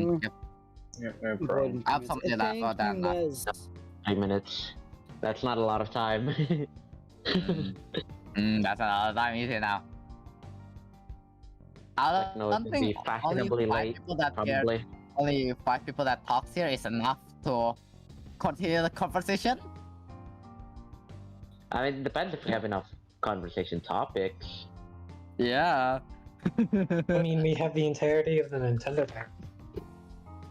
Yep. Yeah, no problem. I have something that for that. 5 minutes. That's not a lot of time. That's a lot of time, is it now? I No, don't it think be fashionably late, probably. only 5 people that talk here is enough to continue the conversation. I mean, it depends if we have enough conversation topics. Yeah. I mean, we have the entirety of the Nintendo Direct.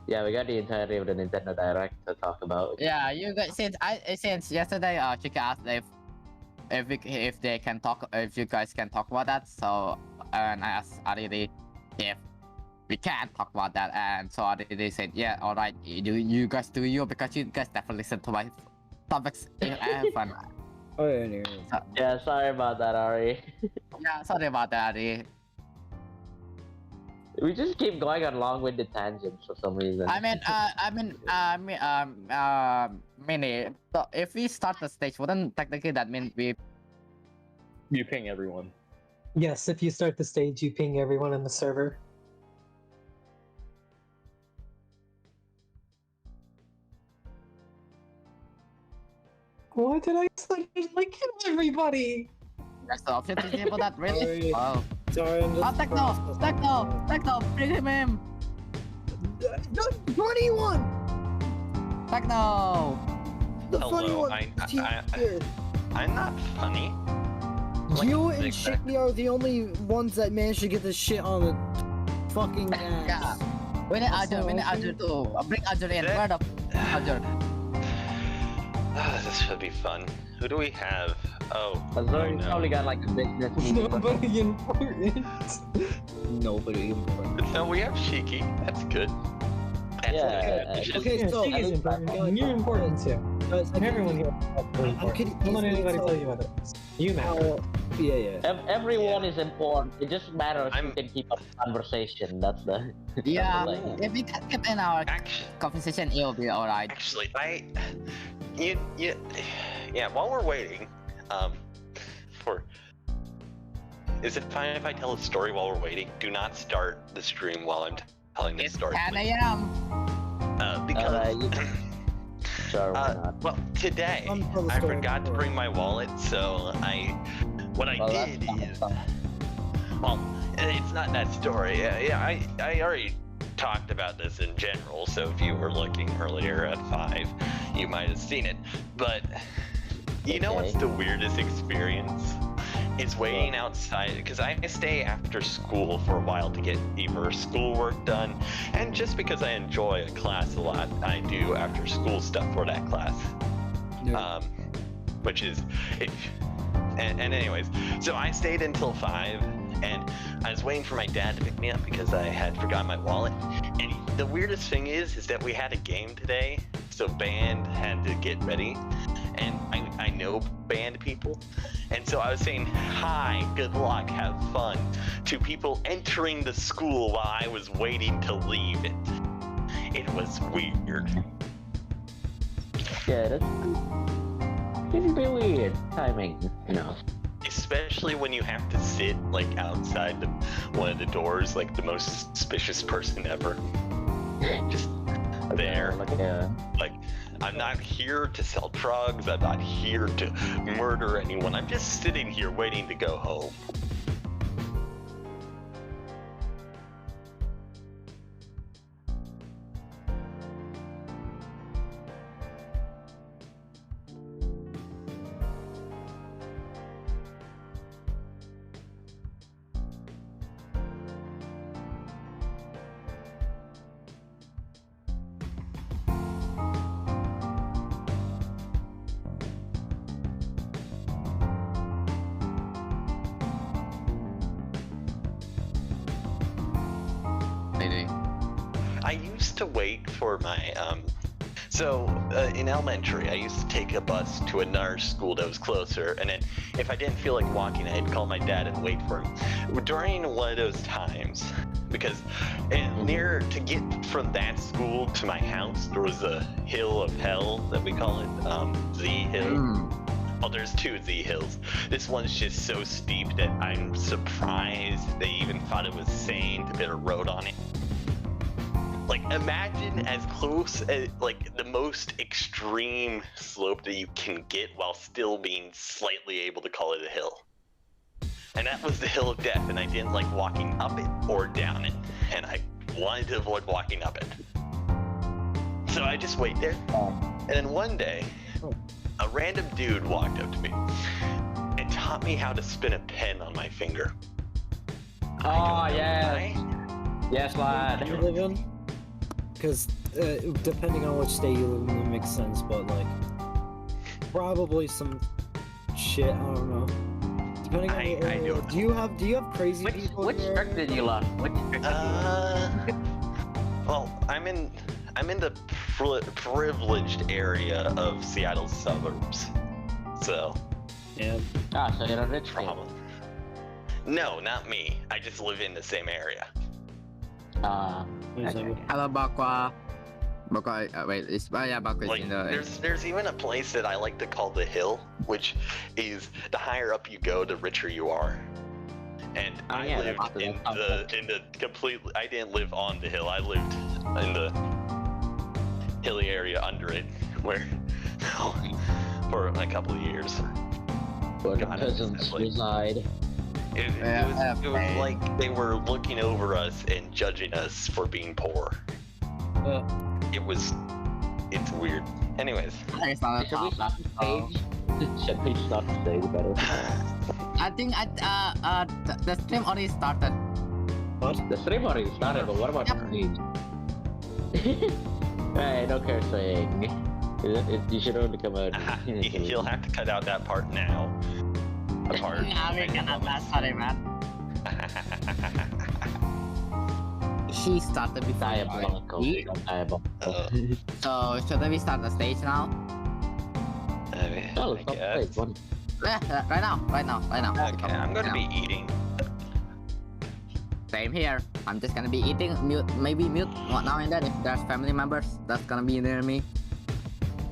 Yeah, we got the entirety of the Nintendo Direct to talk about. Yeah, you guys since yesterday Chica asked if they can talk, if you guys can talk about that. So and I asked Aditi if we can talk about that, and so Aditi said, yeah, all right, you guys do you, because you guys never listen to my topics in fun. Oh yeah, So, Yeah, sorry about that, Ari. yeah, sorry about that, Aditi. We just keep going on long-winded tangents for some reason. Mini. So if we start the stage, wouldn't technically that mean we? you ping everyone. Yes, if you start the stage, you ping everyone in the server. Why did I suddenly kill everybody? That's the option to enable that, really? Sorry. Oh. Sorry, I'm just. Techno, bring him in. No, 21. Techno. The funny Hello, one. Here. I'm not funny. Like You a and big Shiggy are the only ones that managed to get this shit on the fucking ass. Yeah. We need Azari. We need Azari to bring Azari in. Where the Azari? This should be fun. Who do we have? Oh, Azari's no. probably got like a business meeting. Nobody important. Nobody important. No, we have Shiki. That's good. That's Yeah, good. Okay, Yeah, so- she is important. And you're important too. Guys, I can- Everyone here is really How could important. you Don't let easily anybody tell- tell you otherwise. You matter. Yeah. Everyone is important. It just matters who I'm- can keep up the conversation. That's the. Yeah. That's the thing. If we can keep in our Actually, conversation, it will be alright. yeah. While we're waiting, is it fine if I tell a story while we're waiting? Do not start the stream while I'm telling the It's story. 10 please. a.m. Because. Sure, why not? Well, today Tell the I story forgot to before. bring my wallet, so what I Well, that's did fine, is, fine. well, it's not that story. Yeah, I already talked about this in general, so if you were looking earlier at 5, you might have seen it. But you know what's Okay. the weirdest experience? Is waiting outside, because I stay after school for a while to get either schoolwork done, and just because I enjoy a class a lot, I do after school stuff for that class. Which is, and anyways, so I stayed until 5, and I was waiting for my dad to pick me up because I had forgotten my wallet. And the weirdest thing is that we had a game today, so band had to get ready, and I know band people, and so I was saying hi, good luck, have fun to people entering the school while I was waiting to leave it. It was weird. Yeah, that's. It'd be weird timing, you know. Especially when you have to sit like outside one of the doors, like the most suspicious person ever. Just there. Like, I'm not here to sell drugs, I'm not here to murder anyone, I'm just sitting here waiting to go home. Maybe. I used to wait for my in elementary I used to take a bus to another school that was closer, and then if I didn't feel like walking I'd call my dad and wait for him. During one of those times, because near to get from that school to my house there was a hill of hell that we call it, Z Hill. Well, there's 2 Z hills. This one's just so steep that I'm surprised they even thought it was sane to put a road on it. Like, imagine as close as, like, the most extreme slope that you can get while still being slightly able to call it a hill. And that was the hill of death, and I didn't like walking up it or down it. And I wanted to avoid walking up it. So I just wait there. And then one day, a random dude walked up to me and taught me how to spin a pen on my finger. Oh, yeah. Yes, lad. You live in? Because depending on which state you live in, it makes sense. But like, probably some shit. I don't know. Depending on the area. Do you have crazy people? Which trick did you learn? Which trick did you learn? Well, I'm in the privileged area of Seattle's suburbs, so. Yeah. Ah, so you're a rich kid. Problem. No, not me. I just live in the same area. Okay. Hello, Bakwa. Bakwa, wait, it's Bakwa Like, in the... there's even a place that I like to call the Hill, which is the higher up you go, the richer you are. And I lived in the completely. I didn't live on the hill. I lived in the hilly area under it, where for a couple of years. Where the peasants reside. It was like they were looking over us and judging us for being poor. It's weird. Anyways. It's not a Should we top, stop the stage? Should we stop the stage better? I think the stream already started. What? The stream already started, but what about the stage? Hey, no cursing. You should only come out. You'll have to cut out that part now. A part. We cannot, that's sorry, man. She started before. Diabolical. Diabolical. So should we start the stage now? Oh, I stop guess. the stage. Right now. Okay, I'm gonna be eating. Same here. I'm just gonna be eating, maybe mute now and then if there's family members that's gonna be near me.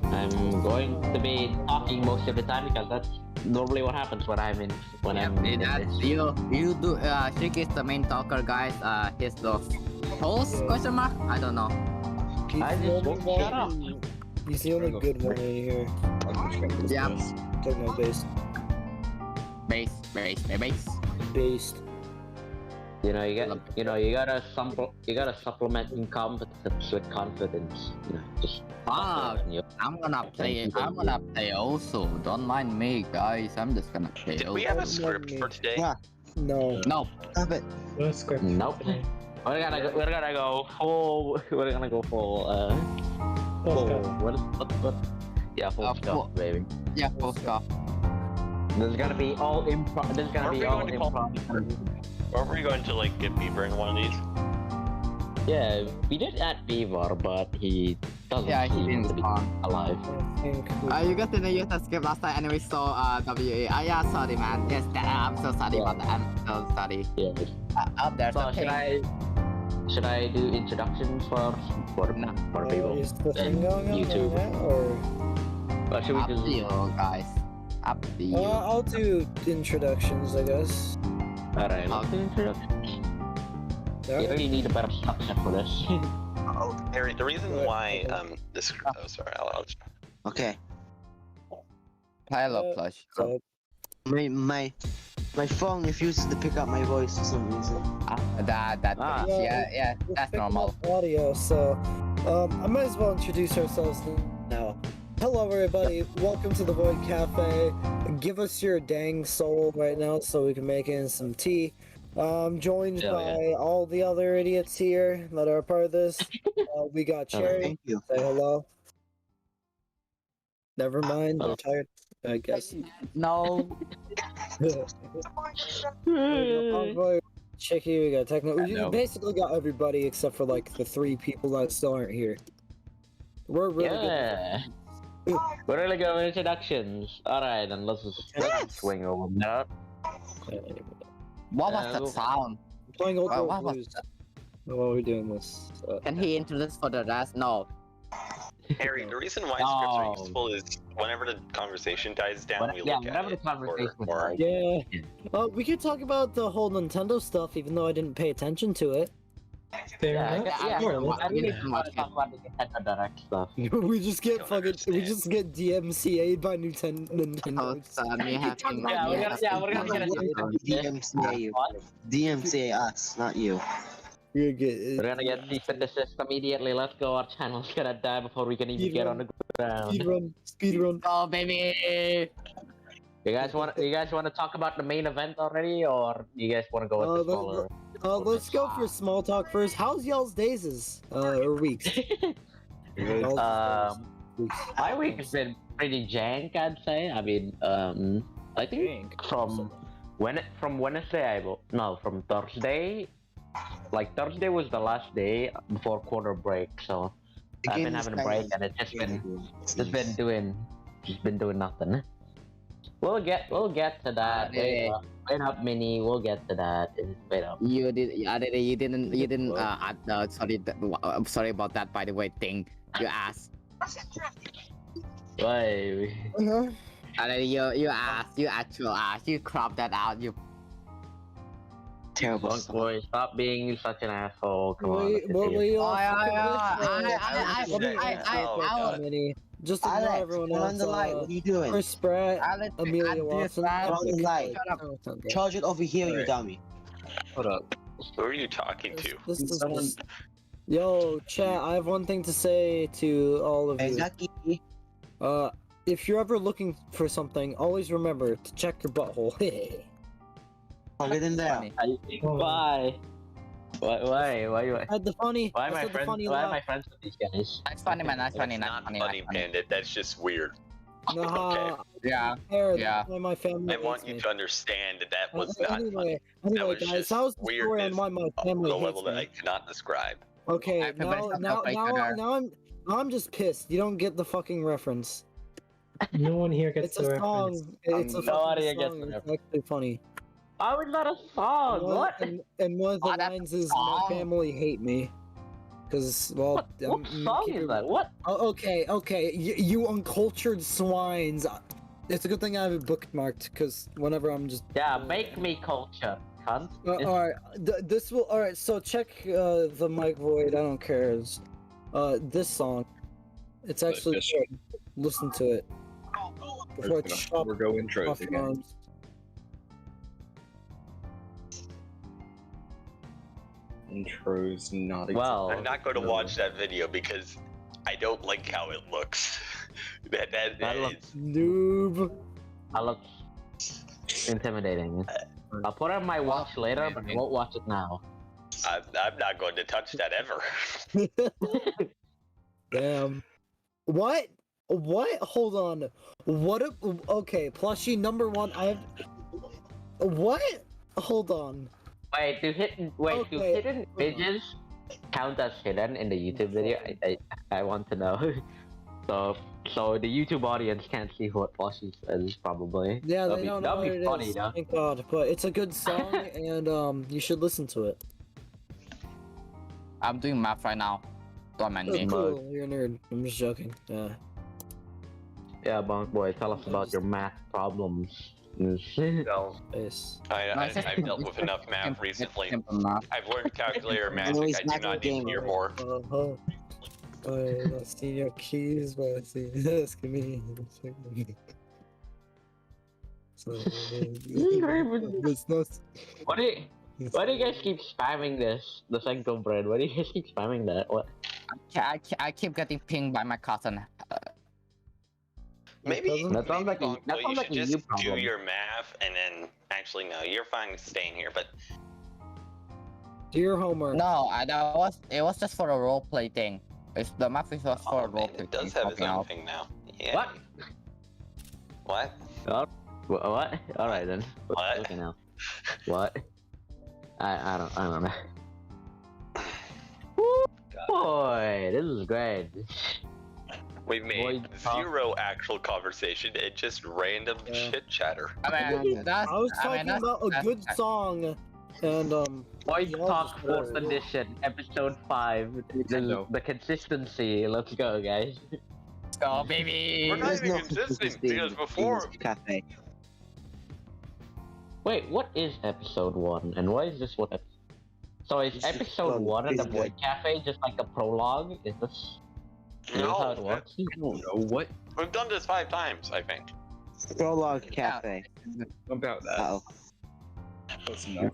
I'm going to be talking most of the time because that's normally what happens when I'm in That's this. you do. Shrik is the main talker, guys. He's the host? Question mark? I don't know. I just won't shut up. He's the only good one in here. Yep. Techno based. Base. Based. You gotta supplement incompetence with confidence. Just Wow. I'm gonna play also. Don't mind me, guys. I'm just gonna play. Did we have a script for today? Yeah. No. No. Stop it. No script. Nope. We're gonna go full. We're gonna go full. What? Yeah, full stuff, baby. Yeah, full stuff. There's gonna be all improv. There's gonna be all improv. Or were we going to like get Beaver in one of these? Yeah, we did add Beaver, but he doesn't Yeah, he seem didn't to be spawn. alive. I think You guys didn't use the script last time anyway, so WA. Yeah, sorry, man. Yes, I'm so sorry about that. I'm so sorry. Yeah. There's So something. should I do introductions for people? is the thing and going on YouTube. right now, or? Or should we Up to just you, guys. Up to you. I'll do introductions, I guess. alright? Let's do introductions. You Alright. really need a better structure for this. Oh, Harry, the reason why this. Oh, sorry. I'll just... Okay. Hello, Plush. So, My phone refuses to pick up my voice for some reason. Yeah, that's pick normal. up audio, so I might as well introduce ourselves now. Hello, everybody. Welcome to the Void Cafe. Give us your dang soul right now so we can make in some tea. I'm joined Hell by all the other idiots here that are a part of this. We got Cherry. Thank you. Say hello. Never mind. Hello. They're tired. I guess. No. Chicky, we got Techno. We No. basically got everybody except for like the 3 people that still aren't here. We're really Yeah. We're really good with introductions. Alright, then let's swing over that. good. What was that go- sound? Playing old What World was Blues that? while we're doing this. Can he introduce for the rest? No. Harry, the reason why No. scripts are useful is whenever the conversation dies down, we look at whenever the it. conversation or- Yeah. We could talk about the whole Nintendo stuff, even though I didn't pay attention to it. Fair Yeah, enough. yeah, Sure, I really yeah. want to talk about the Nintendo Direct stuff. we just get Don't fucking. We understand. just get DMCA'd by Nintendo. Oh, son, you have to. Yeah, we're gonna get DMCA What? DMCA us, not you. We're gonna We're gonna get cease and desist immediately. Let's go. Our channel's gonna die before we can even get on the ground. speed run. Oh, baby. You guys want to talk about the main event already, or you guys want to go with the smaller? Let's go for small talk first. How's y'all's days? Or weeks? My week's been pretty jank, I'd say. I mean, I think from Wednesday, from Thursday. Like Thursday was the last day before quarter break, so I've been having a break and it's just been doing nothing. We'll get to that. Wait up, Mini. We'll get to that. Wait up. You didn't. I'm sorry about that. By the way, thing you asked. Why? You asked. You actually asked. You crop that out. You. Terrible. Don't boy, stop being such an asshole. Come on. Wait, what were you all I- Just ignore Alex, everyone turn else. on the light. What are you doing? Chris Pratt, Amelia Watson. Turn on the light. Oh, okay. Charge it over here, you dummy. Hold up. Who are you talking to? This- Yo, chat, I have one thing to say to all of you. Exactly. If you're ever looking for something, always remember to check your butthole. Plug it in there. Why? Why? I had the funny. Why I am I said the friends? funny Why am I laugh. friends with these guys? That's funny, man. That's funny. That's That's not funny. funny, That's funny. Bandit. That's just weird. Nah, Yeah. fair, Yeah. that's why my family I want hates you me. to understand that that was not funny. Anyway, was guys, just that was the story on weirdness why my On family a hates level that I me. cannot describe. Okay, Everybody shut now up, like that. I'm just pissed. You don't get the fucking reference. No one here gets It's a the song. reference. It's a Nobody fucking gets song. the It's reference. actually funny. How is that a song? What? And one of the Oh, that's lines a is my song? family hate me. Cause well, What song is that? What? Oh, okay, you uncultured swines. It's a good thing I have it bookmarked, cause whenever I'm just Yeah, make me culture, cunt. all right, this will all right. So check the mic void. I don't care. This song, it's actually good. Listen to it before it chop Go intros off your arms. Intros not Well, I'm not going to watch that video because I don't like how it looks. that looks- is. Noob. that looks intimidating. I'll put it on my watch later, but I won't watch it now. I'm not going to touch that ever. Damn. What? What? Hold on. What? Okay, plushie number one. I have. What? Hold on. Wait, do Okay, hidden images count as hidden in the YouTube video? I want to know. So the YouTube audience can't see what Plushie says, probably. Yeah, That'd they be- don't know that'd what be it funny, is. though. Thank God. But it's a good song, and you should listen to it. I'm doing math right now. Don't mind Oh, me. cool. You're a nerd. I'm just joking. Yeah. Yeah, Bonk Boy, tell us about your math problems. Well, Face. I've dealt with enough math recently. Simple math. I've learned calculator know magic. he's I do not not need to gamer. hear more. I not seen your keys, but I see asking me. So, it's not. Why do you guys keep spamming this? The Senko bread? Why do you guys keep spamming that? What? I keep getting pinged by my cousin. Maybe, That sounds maybe like a- Bonk that Boy, sounds you like should a just you do problem. your math and then actually no, you're fine staying here. But Do your homework. No, it was just for a role play thing. The math is just for a oh, role man, play it does thing. have its helping own out. thing now. Yeah. What? What? What? All right then. What? Okay now. What? I don't know. Woo, boy, this is great. We've made Boy, talk. zero actual conversation and just random Yeah. chit chatter. I mean, that's. I was I talking mean, that's, about a that's- good song, and Boy y'all Talk just 4th heard. edition, episode 5. Nintendo. The consistency. Let's go, guys. Let's go, baby. We're not There's even no consistent consistency because in before this cafe. Wait, what is episode 1? And why is this what So is This is episode fun. 1 of the It's Void Cafe just like a prologue? Is this how it No, works? I don't know what we've done this 5 times, I think. Prologue Cafe. about that. Uh-oh. Close enough.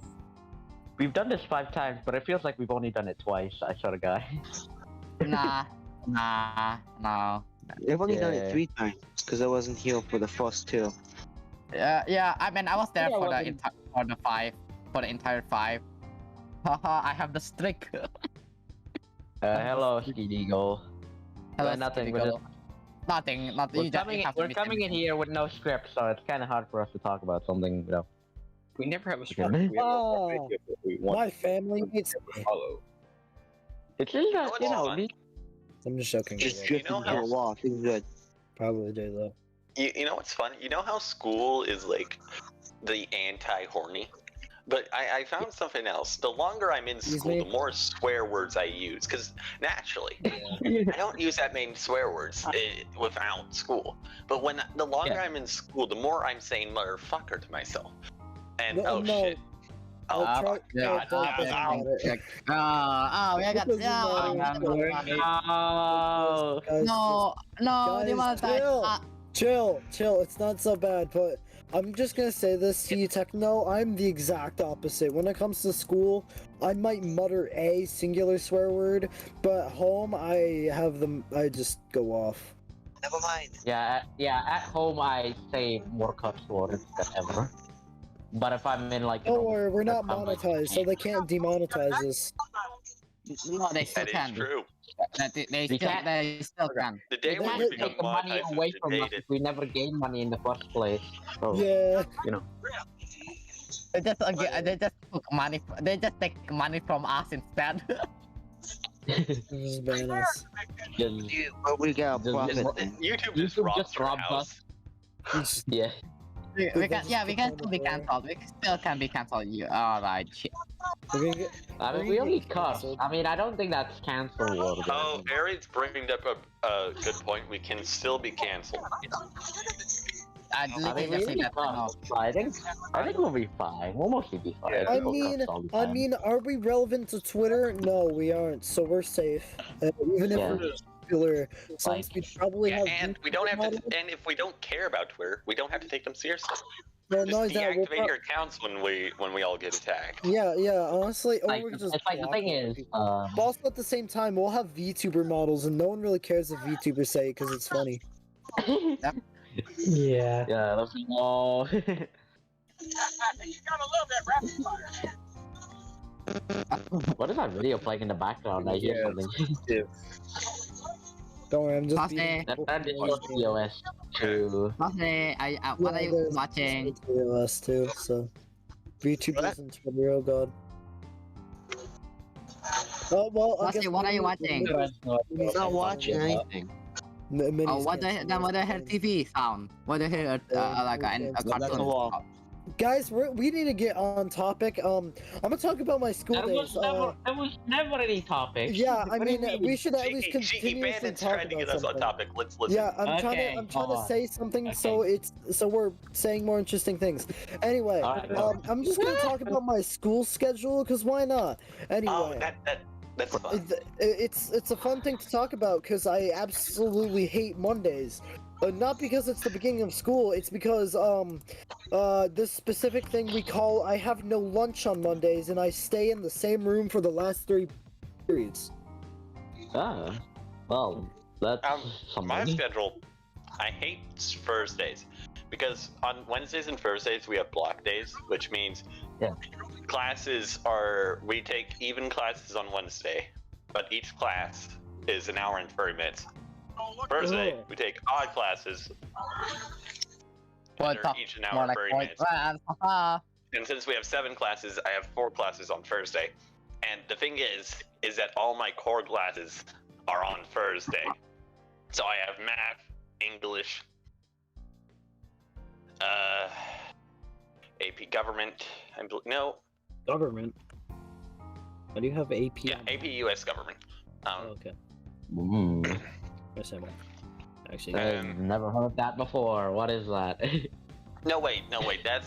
We've done this 5 times, but it feels like we've only done it twice, I swear to God. Nah, no. I've only done Yeah. it 3 times because I wasn't here for the first 2. Yeah, I mean, I was there Yeah, for well, the entire 5. Haha, I have the streak. Hello, Speed Eagle. Hello, nothing. Speedy Girl. Nothing. We're coming in here with no script, so it's kind of hard for us to talk about something, you know. We never have a Okay. script. We have Oh, no idea what we want My family needs to me. follow. It's just that, what's you know, fun? I'm just joking. Just Just drifting know to how- a wall. It's good. probably do though. You know what's fun? You know how school is like the anti-horny? But I found something else. The longer I'm in Excuse school, me? the more swear words I use. Because naturally, I don't use that many swear words without school. But the longer Yeah. I'm in school, the more I'm saying motherfucker to myself. And No, oh no. shit. I'll Ah, try. yeah, no, it doesn't matter. check. We got It doesn't matter. Oh, Guys, No, Guys, demonetize. chill. chill. It's not so bad, but I'm just gonna say this to you, Techno. I'm the exact opposite. When it comes to school, I might mutter a singular swear word, but at home I have them. I just go off. Never mind. yeah. At home, I say more cuss words than ever. But if I'm in like, you Don't know, worry, we're not I'm like- monetized, so they can't demonetize us. No, they still That is can. true. They still can. The day They when can't we Take become the money monetized away is from the us day if we never gain money in the first place. So, Yeah. you know. They just took money. They just take money from us instead. Just ban us. Just, But we got a Just- profit just- then. YouTube YouTube just robbed just your robbed house. Just- yeah. we can still be cancelled. We still can be cancelled. You alright? We're gonna get- I mean, We're we gonna only get cuss. cancelled. I mean, I don't think that's cancel word. Oh, Aries bringing up a good point. We can still be canceled. I I literally mean, we just say only that. cuss. So I think we'll be fine. We'll mostly be fine. Yeah. People cuss all the time. are we relevant to Twitter? No, we aren't. So we're safe. Even if Yeah. we're popular, since Like- we probably Yeah, have. and we don't have to. YouTube And if we don't care about Twitter, we don't have to take them seriously. Well, Just no, exactly. deactivate your accounts when we all get attacked. Yeah, honestly, or Like, we could just it's like the block thing other is, people. But also at the same time, we'll have VTuber models, and no one really cares if VTubers say it because it's funny. Yeah. yeah, that's all. What is that video playing in the background? I hear Yeah. something. Don't worry, I'm just. Mostly- beating that people that is for just noise. POS too. What are you there's watching? us too, so VTubers and Twitter. Oh god. Oh well. I Mostly, guess what are you maybe- watching? maybe- Not watching anything. Minis Oh, what can't the hear TV sound? What the hear like a cartoon? wall. Guys, we need to get on topic. I'm gonna talk about my school There days. there was never any topic. Yeah, I What do you mean, we should at least Cheeky continuously Bandit's talk trying to about get us on something. topic. Let's listen. Yeah, I'm Okay, trying to hold say something so Okay. we're saying more interesting things. Anyway, Alright, I'm just gonna talk about my school schedule because why not? Anyway. Oh, that's fun. It's a fun thing to talk about because I absolutely hate Mondays. Not because it's the beginning of school, it's because this specific thing we call I have no lunch on Mondays and I stay in the same room for the last 3 periods. Ah, well, that's My something. schedule, I hate Thursdays because on Wednesdays and Thursdays we have block days, which means Yeah. we take even classes on Wednesday, but each class is an hour and 30 minutes. Thursday Oh. we take odd classes, Well, and they're talk each an more hour and like 30 point minutes. plans. Haha. And since we have 7 classes, I have 4 classes on Thursday. And the thing is that all my core classes are on Thursday. So I have math, English, AP government, no, Government. Why do you have AP? yeah, AP US government. Okay. Mm, I say more. Actually, I've never heard that before. What is that? No wait, that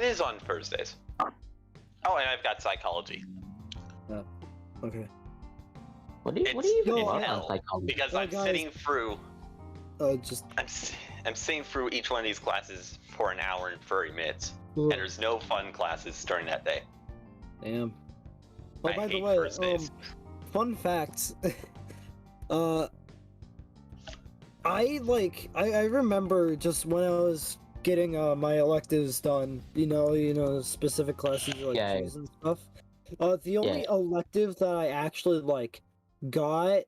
is on Thursdays. Oh, and I've got psychology. Okay. What do you It's even no, learn hell, on psychology? because Oh, I'm guys. sitting through. Just. I'm sitting through each one of these classes for an hour and 30 minutes, and there's no fun classes during that day. Damn. Oh, I by the hate way, first days. fun facts. I remember just when I was getting my electives done, specific classes you Yeah. choose and stuff. The only elective that I actually got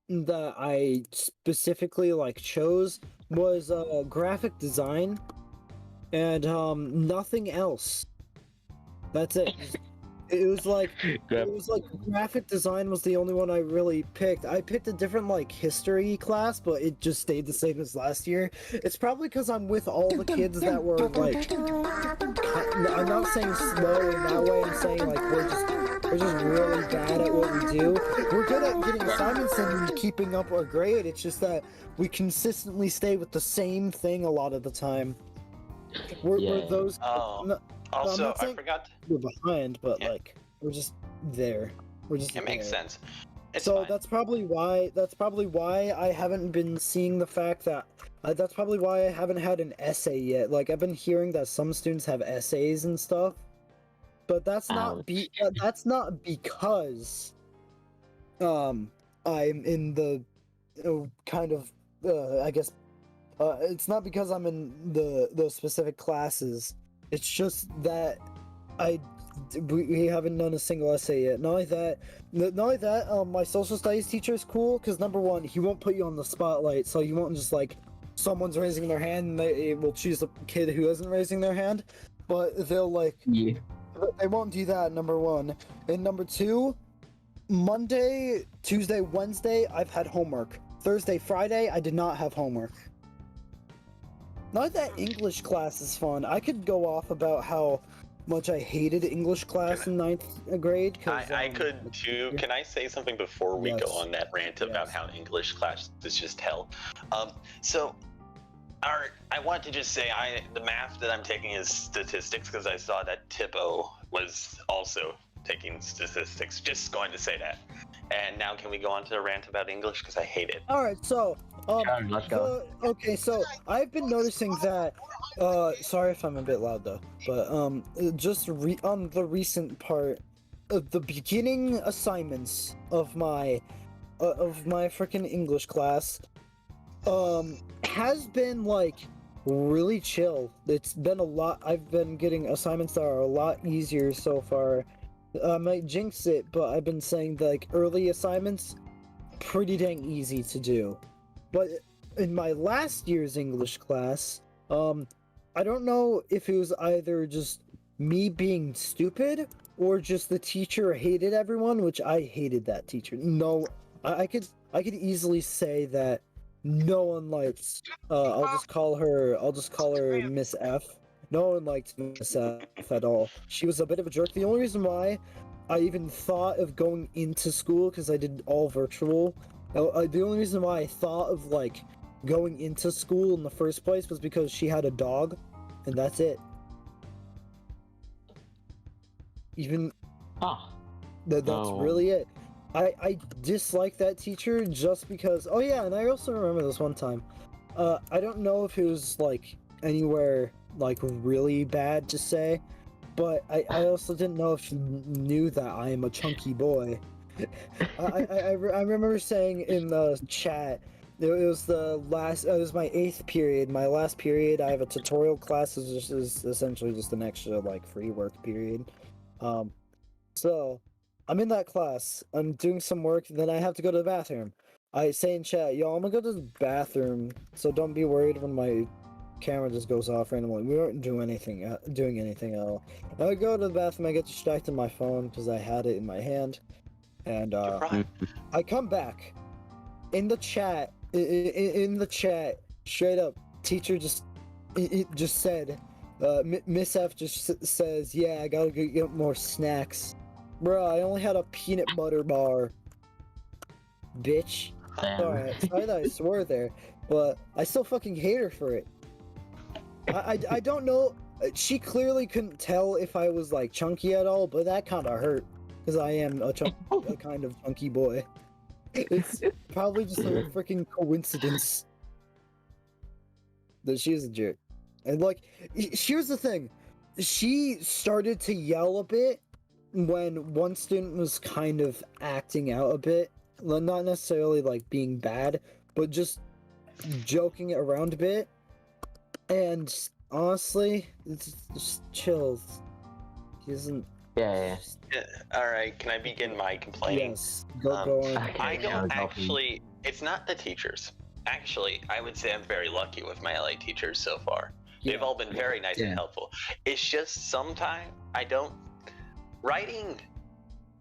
that I specifically chose was graphic design, and nothing else. That's it. It was graphic design was the only one I really picked. I picked a different history class, but it just stayed the same as last year. It's probably because I'm with all the kids that were I'm not saying slow in that way. I'm saying we're just really bad at what we do. We're good at getting assignments and keeping up our grade. It's just that we consistently stay with the same thing a lot of the time. We're those. Oh. Also, I forgot. We're behind, but Yeah. we're just there. We're just. It makes there. sense. It's So fine. that's probably why I haven't been seeing the fact that. That's probably why I haven't had an essay yet. I've been hearing that some students have essays and stuff, but that's not because I'm in the kind of I guess it's not because I'm in those specific classes. It's just that we haven't done a single essay yet. Not only that, my social studies teacher is cool because number one, he won't put you on the spotlight, so you won't just someone's raising their hand and they will choose a kid who isn't raising their hand, but they'll they won't do that. Number one, and number two, Monday, Tuesday, Wednesday, I've had homework. Thursday, Friday, I did not have homework. Not that English class is fun. I could go off about how much I hated English class in 9th grade. I could too. Can I say something before we go Yes. on that rant about how English class is just hell? I want to just say the math that I'm taking is statistics because I saw that Tipo was also taking statistics. Just going to say that. And now can we go on to the rant about English because I hate it. All right, so Let's go. okay, so I've been noticing that. Sorry if I'm a bit loud though, but just on the recent part, the beginning assignments of my freaking English class, has been really chill. It's been a lot. I've been getting assignments that are a lot easier so far. I might jinx it, but I've been saying early assignments pretty dang easy to do. But in my last year's English class, I don't know if it was either just me being stupid or just the teacher hated everyone, which I hated that teacher. No, I could easily say that no one likes. I'll just call her Miss F. No one liked Miss F at all. She was a bit of a jerk. The only reason why I even thought of going into school, because I did all virtual, the only reason why I thought of going into school in the first place was because she had a dog, and that's it. That's really it. I dislike that teacher just because. Oh yeah, and I also remember this one time. I don't know if it was anywhere really bad to say, but I also didn't know if she knew that I am a chunky boy. I remember saying in the chat, it was my 8th period. My last period, I have a tutorial class. Is essentially just an extra free work period. So I'm in that class. I'm doing some work. Then I have to go to the bathroom. I say in chat, yo, I'm gonna go to the bathroom. So don't be worried when my camera just goes off randomly. We weren't doing anything at all. I go to the bathroom. I get distracted on my phone because I had it in my hand. And I come back in the chat. In the chat, straight up, teacher just said, Miss F just says, yeah, I gotta go get more snacks. Bro, I only had a peanut butter bar. Bitch. Sorry that I swore there, but I still fucking hate her for it. I don't know. She clearly couldn't tell if I was chunky at all, but that kind of hurt. because I am a kind of chunky boy. It's probably just a freaking coincidence that she is a jerk. And like, here's the thing, she started to yell a bit when one student was kind of acting out a bit, not necessarily like being bad, but just joking around a bit. And honestly, it's just chill. He isn't. Yeah. All right, can I begin my complaining? Yes, go on. I don't actually. It's not the teachers. Actually, I would say I'm very lucky with my LA teachers so far. They've all been very nice and helpful. It's just sometimes I don't. Writing,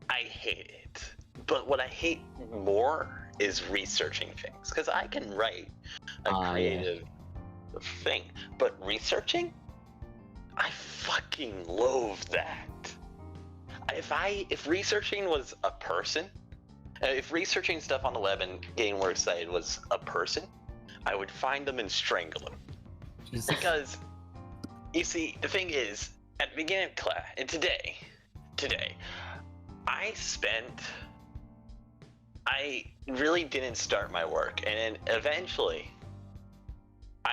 I hate it. But what I hate more is researching things. Because I can write a creative thing. But researching? I fucking loathe that. If researching was a person, if researching stuff on the web and getting more excited was a person, I would find them and strangle them. Because, you see, the thing is, at the beginning of class, and today, I really didn't start my work, and then eventually,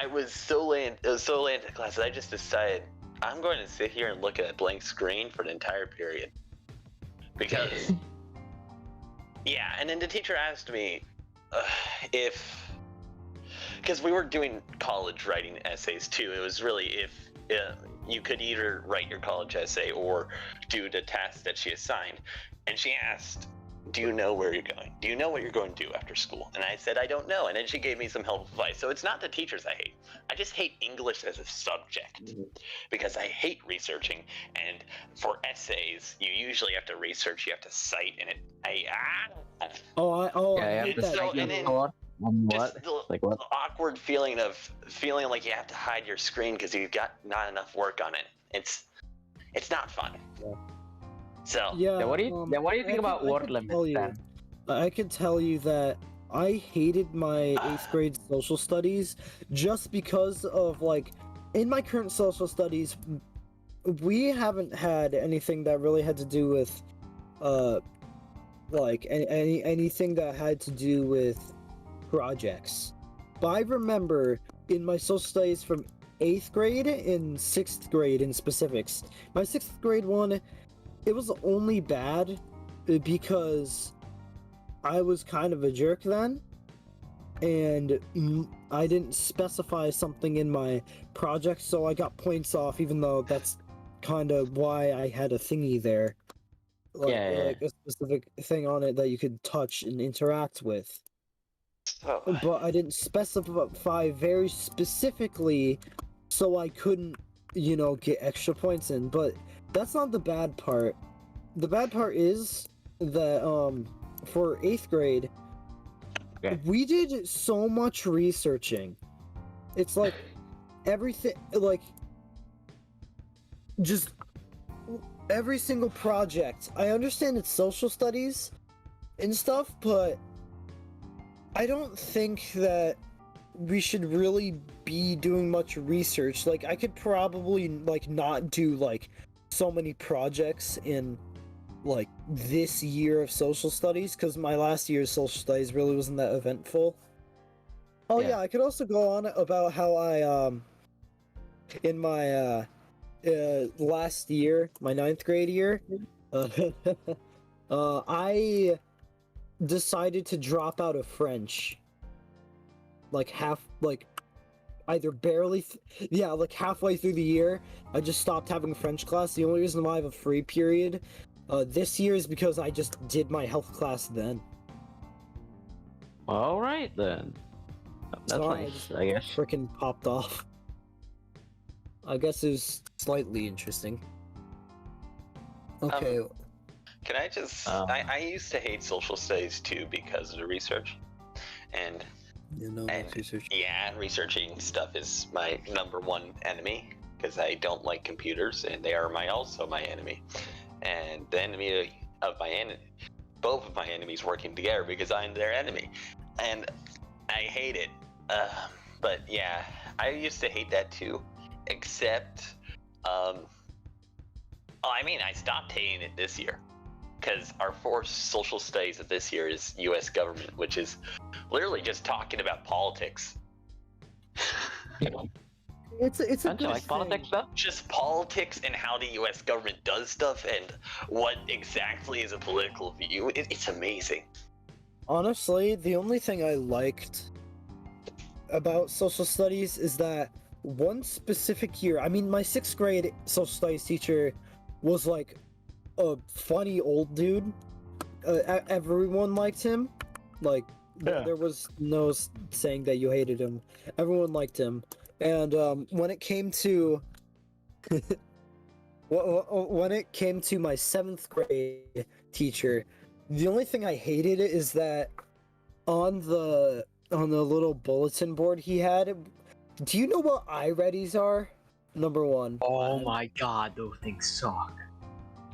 it was so late into class that I just decided I'm going to sit here and look at a blank screen for the entire period. Because, yeah, and then the teacher asked me because we were doing college writing essays too. It was really if you could either write your college essay or do the task that she assigned. And she asked, do you know where you're going? Do you know what you're going to do after school? And I said, I don't know. And then she gave me some helpful advice. So it's not the teachers I hate. I just hate English as a subject because I hate researching. And for essays, you usually have to research, you have to cite, and I hate that. So, and then just the awkward feeling of feeling like you have to hide your screen because you've got not enough work on it. It's not fun. Yeah. So what do you think about word limits then? I can tell you that I hated my 8th grade social studies just because of like in my current social studies we haven't had anything that really had to do with like anything that had to do with projects. But I remember in my social studies from 8th grade and 6th grade in specifics, my 6th grade one, it was only bad because I was kind of a jerk then, and I didn't specify something in my project, so I got points off, even though that's kind of why I had a thingy there. Like a specific thing on it that you could touch and interact with. But I didn't specify very specifically, so I couldn't, get extra points in. But that's not the bad part. The bad part is that for 8th grade, we did so much researching. It's like everything, like just every single project. I understand it's social studies and stuff, but I don't think that we should really be doing much research. Like, I could probably like not do like so many projects in like this year of social studies because my last year's social studies really wasn't that eventful. Yeah, I could also go on about how I in my last year, my 9th grade year, I decided to drop out of French either barely like halfway through the year. I just stopped having French class. The only reason why I have a free period this year is because I just did my health class then. All right then. That's nice, I guess. Freaking popped off. I guess it was slightly interesting. Okay. Can I just... I used to hate social studies too because of the research. And research. Yeah, researching stuff is my #1 enemy because I don't like computers and they are also my enemy. And the enemy of my enemy, both of my enemies working together because I'm their enemy. And I hate it. But yeah, I used to hate that too. Except, I stopped hating it this year. because our forced social studies of this year is U.S. government, which is literally just talking about politics. It's a Don't you good like politics thing. though? Just politics and how the U.S. government does stuff and what exactly is a political view. It's amazing. Honestly, the only thing I liked about social studies is that one specific year, I mean, my 6th grade social studies teacher was like a funny old dude. Everyone liked him. Like, Yeah. there was no saying that you hated him. Everyone liked him. And when it came to when it came to my 7th grade teacher, the only thing I hated is that on the little bulletin board he had, do you know what iReadies are? Number one. Oh my god, those things suck.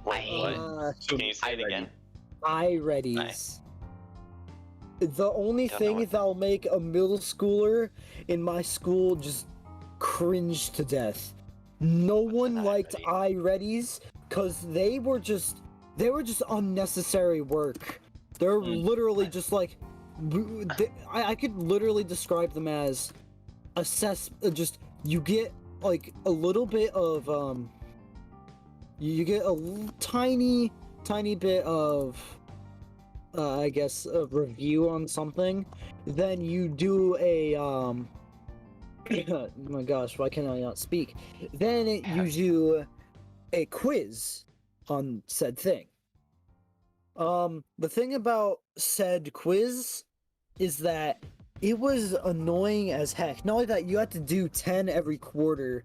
Wait, what? Can you say it iReady. again? iReadies. The only Don't know thing what- that'll make a middle schooler in my school just cringe to death. No What's one an liked iReady? iReadies because they were just unnecessary work. They're literally just like I could literally describe them as just you get like a little bit of you get a tiny bit of I guess a review on something, then you do a oh my gosh, why can I not speak? Then you do a quiz on said thing. The thing about said quiz is that it was annoying as heck. Not only that, you had to do 10 every quarter,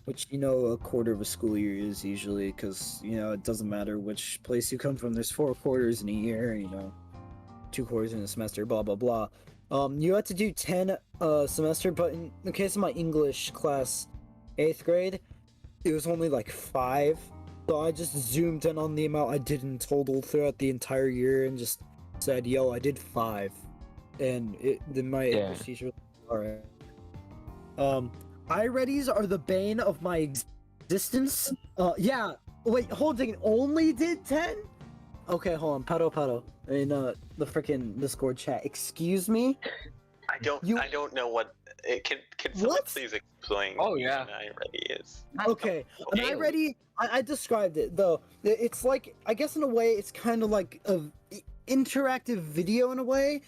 which, you know, a quarter of a school year is usually, because, you know, it doesn't matter which place you come from. There's 4 quarters in a year, you know, 2 quarters in a semester, blah, blah, blah. You had to do 10 a semester, but in the case of my English class, 8th grade, it was only like 5. So I just zoomed in on the amount I did in total throughout the entire year and just said, yo, I did 5. And then my English teacher was alright. iReadies are the bane of my existence. Yeah. Wait, hold on. Only did 10? Okay, hold on. Paddle. In the freaking Discord chat. Excuse me? I don't know what. Can someone What? please explain Oh, what yeah. an iReady is? Okay, an Okay. iReady, I described it though. It's like, I guess in a way, it's kind of like a interactive video in a way.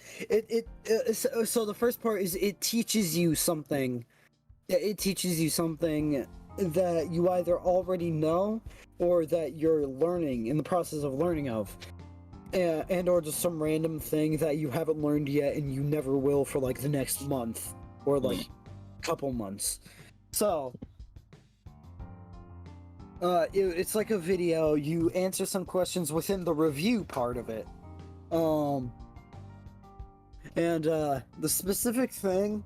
So the first part is it teaches you something. It teaches you something that you either already know or that you're learning in the process of learning of. And or just some random thing that you haven't learned yet and you never will for like the next month or like couple months. So it's like a video. You answer some questions within the review part of it. And the specific thing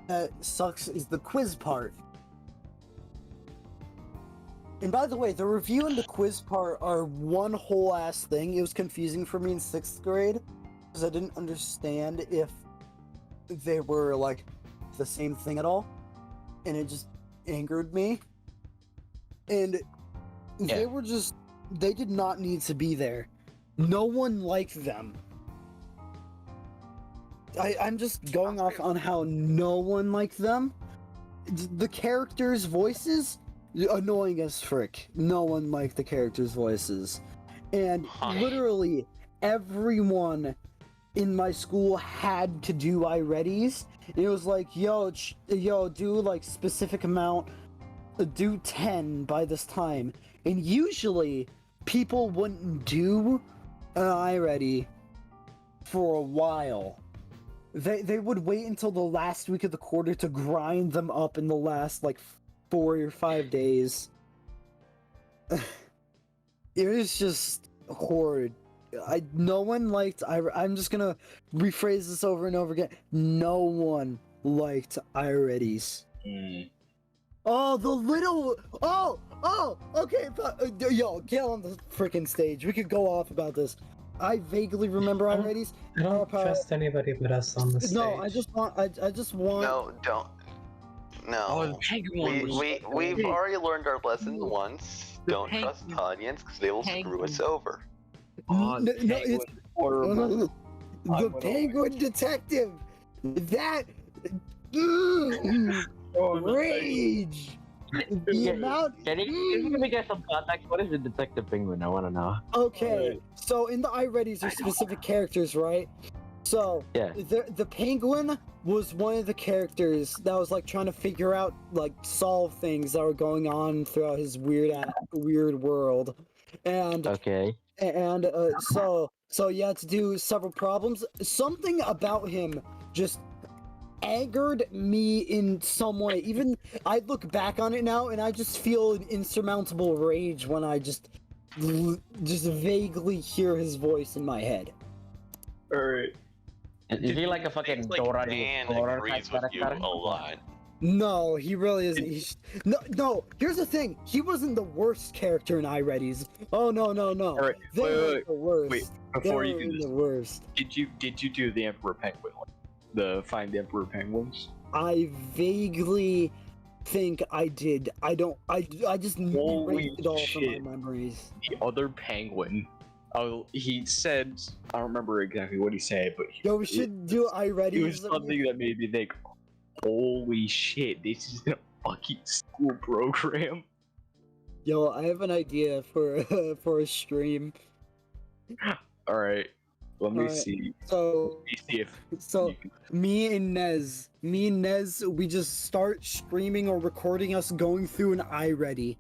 that sucks is the quiz part. And by the way, the review and the quiz part are one whole ass thing. It was confusing for me in 6th grade because I didn't understand if they were like the same thing at all, and it just angered me. And they did not need to be there. No one liked them. I'm just going off on how no one liked them. The characters' voices, annoying as frick. No one liked the characters' voices. And literally everyone in my school had to do iReadies. It was like, yo, do like specific amount, do 10 by this time. And usually people wouldn't do an iReady for a while. They would wait until the last week of the quarter to grind them up in the last like 4 or 5 days. It was just horrid. No one liked I'm just gonna rephrase this over and over again. No one liked iReadies. Oh, the little okay, yo, get on the freaking stage. We could go off about this. I vaguely remember iReadies. I don't trust anybody but us on the stage. No, I just want. No, don't. No. Oh, the penguin was We've already learned our lesson once. Don't trust penguin. audience because they will screw us over. Oh, No, the no, it's penguin. Horrible. the penguin detective. That Oh, no. rage. The amount. Can you give me guys some context? What is the detective penguin? I want to know. Okay, so in the iReadies are specific characters, right? So Yeah. the penguin was one of the characters that was like trying to figure out, like, solve things that were going on throughout his weird world, and Okay. so you had to do several problems. Something about him just angered me in some way. Even I look back on it now and I just feel an insurmountable rage when I just vaguely hear his voice in my head. Alright. Is he like a fucking Seems like Dora the Dan Explorer agrees type with you character? a lot. No, he really isn't. No. Here's the thing. He wasn't the worst character in iReadies. Oh no. Alright, They wait, were wait, the worst. wait, They before were you do the this, worst. did you do the Emperor Penguin one? The Find the Emperor Penguins? I vaguely think I did. I don't. I just Holy erased it all from my shit. memories. The other penguin. Oh, he said, I don't remember exactly what he said, but Yo, we should do iReadies. it was something that made me think, holy shit, this is a fucking school program. Yo, I have an idea for for a stream. Alright, let me Alright. see. So Let me see if so you can... me and Nez, we just start streaming or recording us going through an iReady,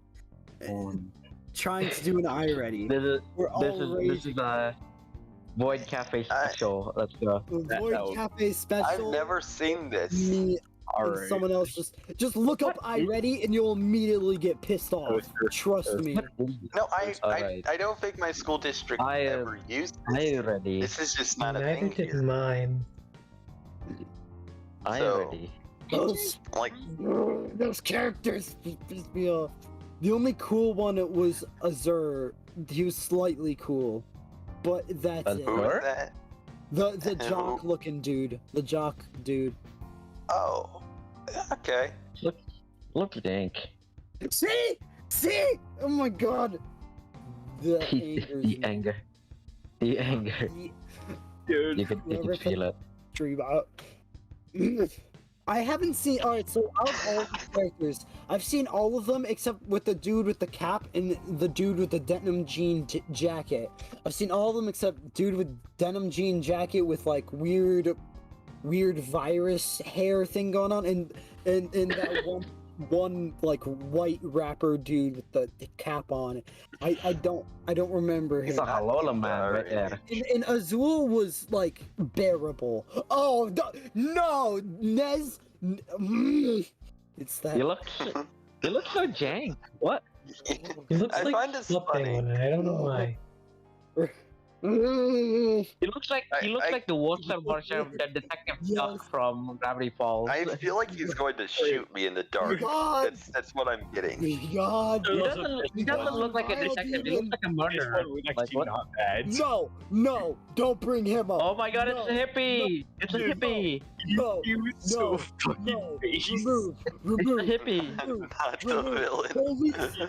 trying to do an iReady. We're all This is a Void Cafe special. Let's go. Void would- Cafe special. I've never seen this. Me and Alright. someone else just look up iReady and you'll immediately get pissed off. Trust me. No, Alright. I don't think my school district I, ever used I this. ready. This is just not a Neither thing did here. mine. I So- ready. Those Like, those characters piss me off. The only cool one was Azari. He was slightly cool, but that's it. who Sure. is that? The jock looking dude. The jock dude. Oh, okay. Look at Ink. See? Oh my god. The anger. The anger. The anger. Dude, You can Whoever feel it. Stream out. I haven't seen. Alright, so out of all the characters, I've seen all of them except with the dude with the cap and the dude with the denim jean jacket. I've seen all of them except dude with denim jean jacket with like weird virus hair thing going on, and that one like white rapper dude with the cap on. I don't remember him. He's a Halola man right there. And Azul was like bearable. Oh no, Nez. It's that. You look so jank. What? He looks I like find this something, funny. and I don't know why. He looks like I- the Watson version of the detective Duck from Gravity Falls. I feel like he's going to shoot me in the dark. God. That's what I'm getting. God. He doesn't look like a detective. He looks like a this murderer. one was Like actually what? not bad. No, don't bring him up. Oh my god, it's a No, hippie! It's a no, hippie! No, He was so no, fucking no, face. remove. It's a hippie! I'm not the villain. Police, I'm the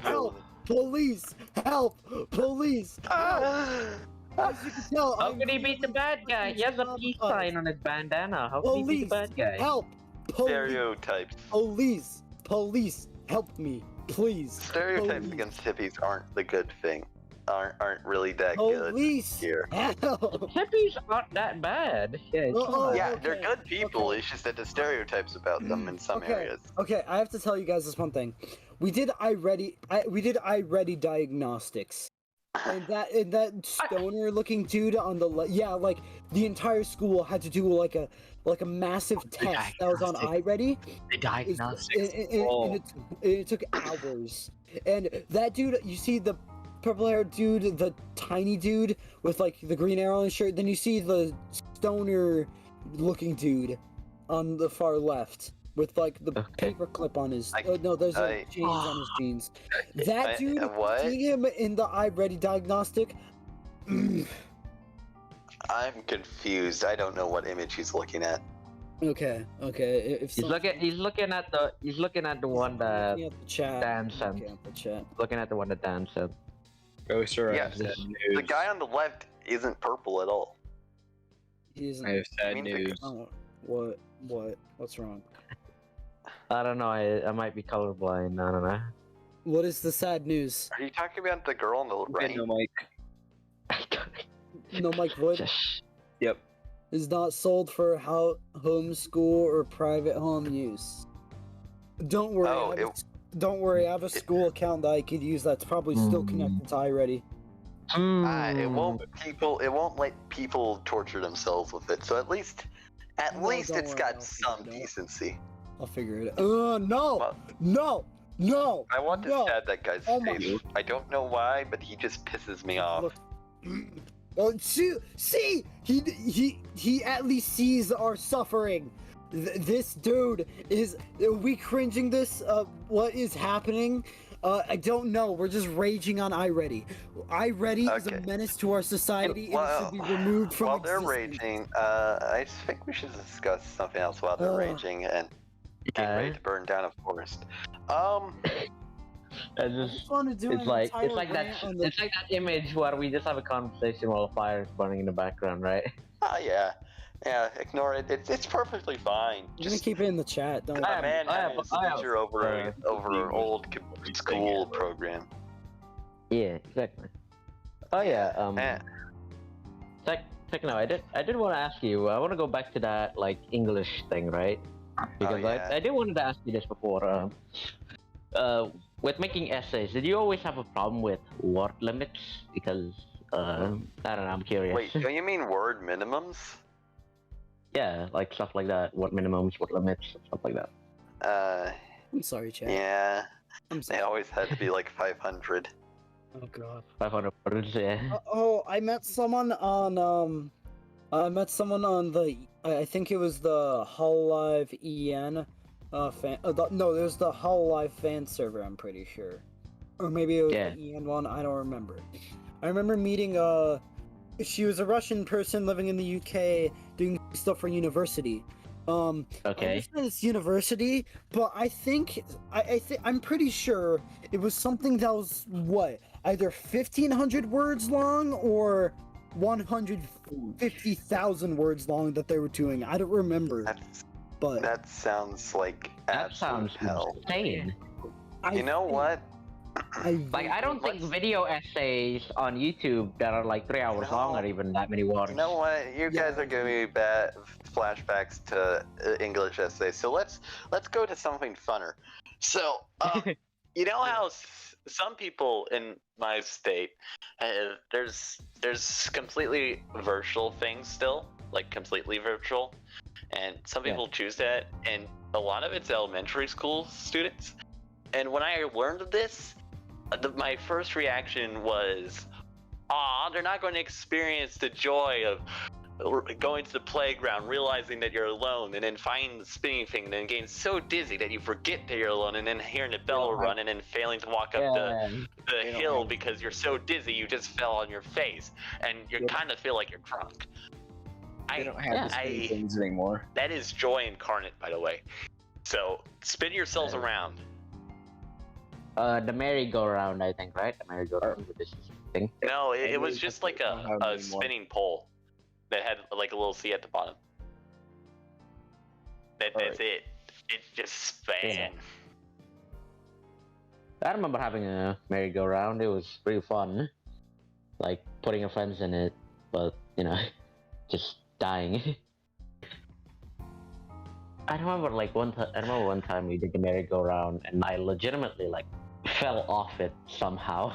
help, villain. police, help. As you can tell, How I'm could he beat the bad guy? He has a peace sign on his bandana. How could he beat the bad guy? Help, Stereotypes. police, help me, please. Stereotypes Police. against hippies aren't the good thing. Aren't really that good Police, here. help. Hippies aren't that bad. Yeah, it's Oh, not. Yeah, okay, they're good people. okay. It's just that the stereotypes about them in some Okay. areas. Okay, I have to tell you guys this one thing. We did iReady diagnostics. And that stoner looking dude on the yeah, like the entire school had to do like a massive test that was on iReady. The diagnostics. And it took hours. And that dude, you see the purple haired dude, the tiny dude with like the green arrow on his shirt, then you see the stoner looking dude on the far left with like the Okay. paper clip on his there's I- like chains on his jeans. That dude, what? seeing him in the iReady diagnostic, I'm confused. I don't know what image he's looking at. okay. If He's looking at the one that looking at the chat. Dan sent. Looking at the chat. Looking at the one that Dan said. Ghoster, I Yeah, have sad the news. guy on the left isn't purple at all. He's. I have sad mean, news. Oh, what's wrong? I don't know. I might be colorblind. I don't know. What is the sad news? Are you talking about the girl on the right? No, Mike. No, Mike Wood Just Yep. is not sold for homeschool or private home use. Don't worry. Oh, don't worry. I have a school account that I could use. That's probably still connected to iReady. It won't let people torture themselves with it. So at least No, don't it's worry, got I'll some figure it out. decency. I'll figure it out. No, Well, no. I want to no. stab that guy's Oh my- face. I don't know why, but he just pisses me off. Look. Oh, see, he at least sees our suffering. This dude is. Are we cringing this? What is happening? I don't know. We're just raging on iReady. iReady is a Okay. menace to our society and it should be Well, removed from while they're existence. raging, I think we should discuss something else while they're raging and getting ready to burn down a forest. I I just just want to do it's an like entire it's like that rant on the- it's like that image where we just have a conversation while a fire is burning in the background, right? Yeah, ignore it. It's perfectly fine. I'm gonna keep it in the chat. Don't a worry. man I having have- a I have- seizure over an old school program. Yeah, exactly. Oh yeah. Eh. Techno, I did want to ask you. I want to go back to that like English thing, right? Because yeah. I did wanted to ask you this before. With making essays, did you always have a problem with word limits? Because I don't know. I'm curious. Wait, don't you mean word minimums? Yeah, like stuff like that. Word minimums, word limits, stuff like that. I'm sorry, chat. Yeah, I'm they sorry. always had to be like 500. Oh god. 500 words, yeah. Oh, I met someone on the I think it was the Hololive EN fan. No, there's the Hololive fan server. I'm pretty sure, or maybe it was Yeah. the EN one. I don't remember. I remember meeting she was a Russian person living in the UK doing stuff for university. I Okay. understand it's university, but I think I'm pretty sure it was something that was either 1,500 words long or 150,000 words long that they were doing. I don't remember, but That sounds like That absolute sounds hell. insane. You know what? Like, I don't think video essays on YouTube that are like 3 hours long are even that many words. You know what? You guys are giving me bad flashbacks to English essays. So let's go to something funner. So, you know how some people in my state, there's completely virtual things still, like completely virtual, and some people choose that, and a lot of it's elementary school students. And when I learned of this, my first reaction was, they're not going to experience the joy of going to the playground, realizing that you're alone, and then finding the spinning thing, and then getting so dizzy that you forget that you're alone, and then hearing the bell run, and then failing to walk up the hill because you're so dizzy you just fell on your face, and you kind of feel like you're drunk. They don't have these things anymore. That is joy incarnate, by the way. So spin yourselves around. The merry-go-round, I think, right? The merry-go-round with this thing. No, it was just like a spinning pole that had like a little C at the bottom. That's it. It just span. I remember having a merry-go-round. It was pretty fun. Like, putting your friends in it, but, you know, just dying. I remember one time we did the merry-go-round, and I legitimately, like, fell off it somehow.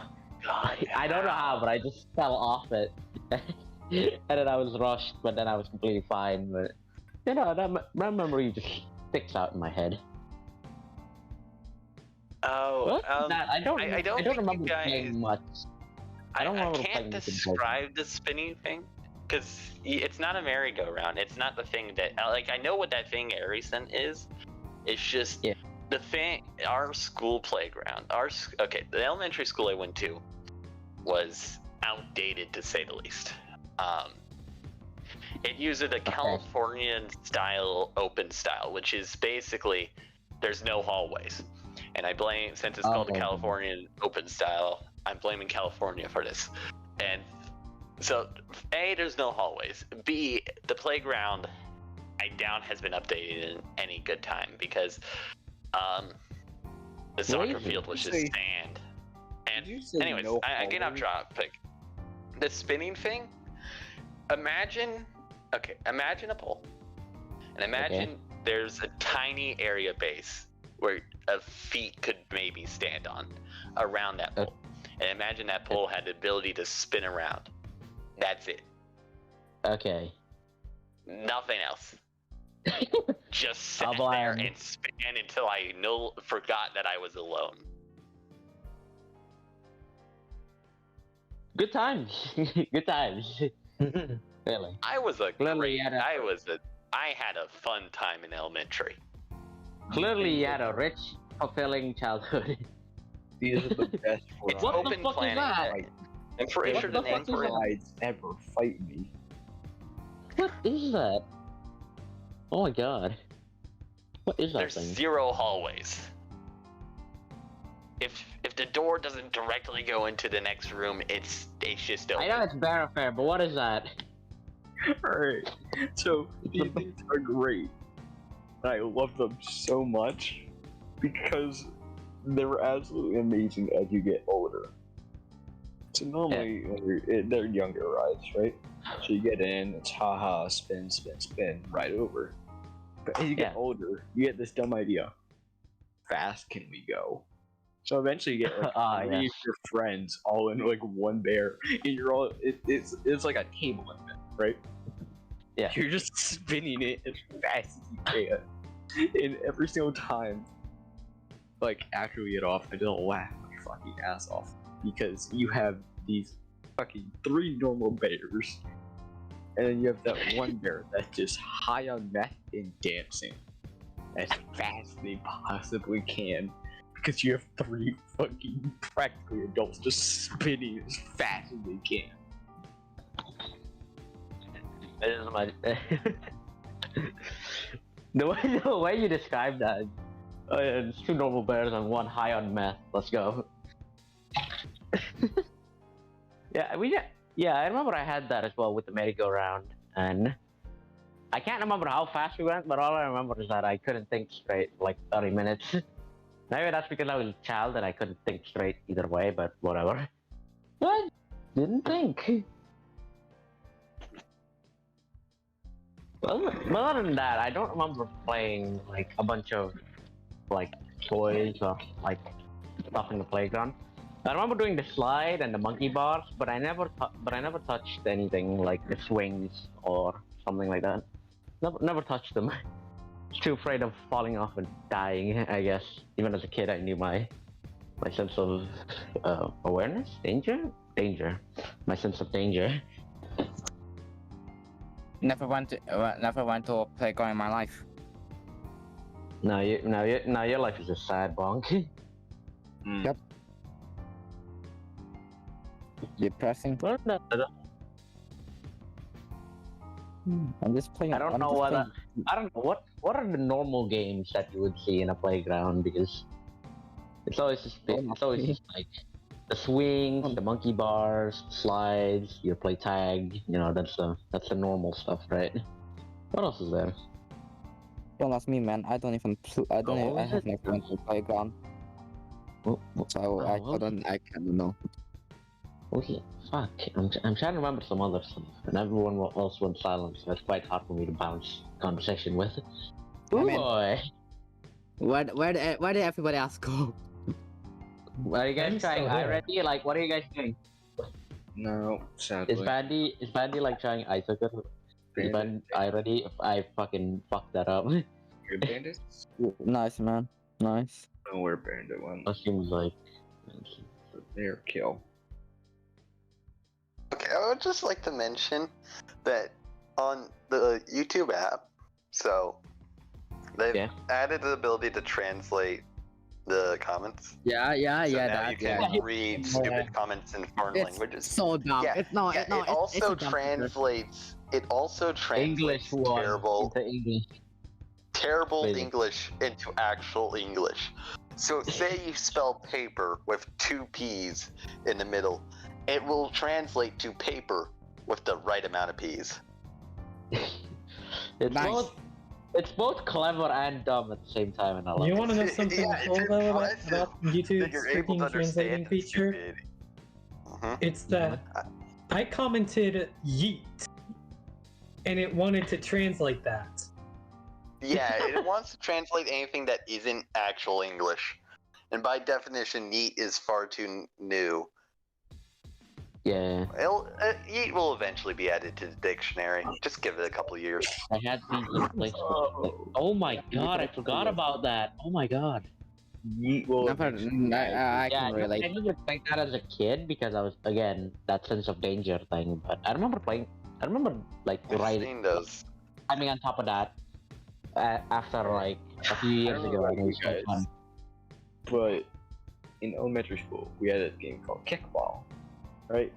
I don't know how, but I just fell off it. And then I was rushed, but then I was completely fine. But, you know, that memory just sticks out in my head. Oh, I don't think remember you guys, playing much. I can't describe the spinning thing because it's not a merry-go-round. It's not the thing that like I know what that thing Arison is. It's just the thing. Our school playground. The elementary school I went to was outdated to say the least. It uses a Californian style open style, which is basically there's no hallways. And I blame, since it's called the Californian open style, I'm blaming California for this. And so, A, there's no hallways. B, the playground, I doubt has been updated in any good time because the soccer field was just sand. And anyways, I get off topic. The spinning thing, imagine a pole. And imagine there's a tiny area base where a feet could maybe stand on around that pole. And imagine that pole had the ability to spin around. That's it. Okay. Nothing else. Just sit there and spin until I forgot that I was alone. Good times. Good times. Really. I had a fun time in elementary. Clearly, you had a rich, fulfilling childhood. These are the best It's What the open fuck is planning. that? I'm pretty sure the name for it. rides ever fight me. What is that? Oh my god. What is that There's thing? 0 hallways. If the door doesn't directly go into the next room, it's just open. I know it's Fair, but what is that? Alright, so these things are great. I love them so much because they're absolutely amazing as you get older. So normally they're younger rides, right? So you get in, it's haha, spin, spin, spin, right over. But as you get older, you get this dumb idea. Fast can we go? So eventually you get like 3 of your friends all in like one bear, and you're all it's like a table limit, right? Yeah. You're just spinning it as fast as you can, and every single time, like after we get off, I just laugh my fucking ass off because you have these fucking 3 normal bears, and then you have that one bear that's just high on meth and dancing as fast as they possibly can. Because you have 3 fucking practically adults just spinning as fast as they can. That is my... the way you describe that, it's 2 normal bears and 1 high on meth. Let's go. I remember I had that as well with the merry-go-round, and I can't remember how fast we went, but all I remember is that I couldn't think straight for like 30 minutes. Maybe that's because I was a child and I couldn't think straight either way, but whatever. I didn't think. Well, other than that, I don't remember playing like a bunch of like toys or like stuff in the playground. I remember doing the slide and the monkey bars, but I never touched anything like the swings or something like that. Never touched them. Too afraid of falling off and dying, I guess. Even as a kid, I knew my sense of awareness, danger. My sense of danger. Never went to a playground in my life. Now your life is a sad bonk. Yep. Depressing. I'm just playing. I don't know what are the normal games that you would see in a playground, because it's always just like the swings, the monkey bars, slides. You play tag. You know, that's the normal stuff, right? What else is there? Don't ask me, man. I don't even. I have never went to a playground. I can't know. Okay, fuck. I'm trying to remember some other stuff, and everyone else went silent, so it's quite hard for me to bounce conversation with. Ooh, boy. Where did everybody else go? What are you guys trying? Already? Like, what are you guys doing? No, sadly. Is Bandy like trying icicle? Is Bandy already? If I fucking fucked that up. Good bandits? Nice, man. Nice. I don't know where Bandit went. That seems like... There, kill. Okay, I would just like to mention that on the YouTube app, so they've added the ability to translate the comments. Yeah, Now that, you can read stupid comments in foreign languages. So dumb. Yeah, It also translates. It also translates terrible English into actual English. So say you spell paper with 2 P's in the middle, it will translate to paper with the right amount of P's. It's Nice. both clever and dumb at the same time, and I love You it. want to know something Yeah, it's cool though impressive about that YouTube's you're able to freaking translating understand feature? stupidity. Mhm. It's that I commented yeet, and it wanted to translate that. Yeah, it wants to translate anything that isn't actual English. And by definition, yeet is far too new. Yeah, Yeet will eventually be added to the dictionary. Just give it a couple years. I had these in place. Oh my god, I forgot about that. Oh my god. Yeet will Never, eventually I Yeah, can I relate. didn't play that as a kid because I was, again, that sense of danger thing. But I remember like I've right seen those. climbing on top of that after like a few years don't know ago. about And it was you so guys. fun. But in elementary school, we had a game called kickball, right?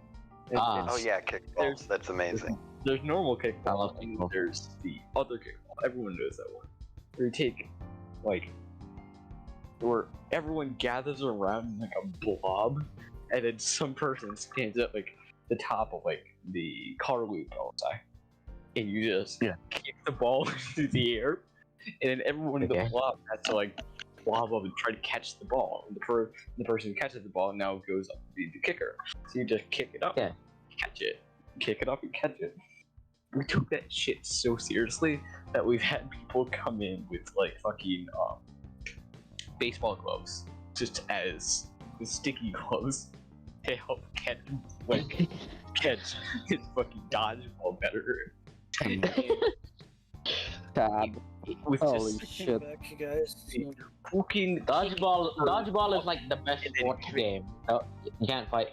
And Ah. Oh yeah, kickball. There's- That's amazing. There's normal I kickball, love and kickball. there's the other kickball. Everyone knows that one. Where you take, like, where everyone gathers around in, like, a blob, and then some person stands at, like, the top of, like, the car loop outside, and you just kick the ball into the air, and then everyone in the Okay. blob has to, like, blob up and try to catch the ball. And the person who catches the ball now goes up to be the kicker. So you just kick it up, Yeah. catch it, kick it up and catch it. We took that shit so seriously that we've had people come in with like fucking baseball gloves, just as sticky gloves to help catch his fucking dodgeball better. Tab. With Holy just shit. Back, you guys. fucking Dodgeball is like the best sports game. No, you can't fight.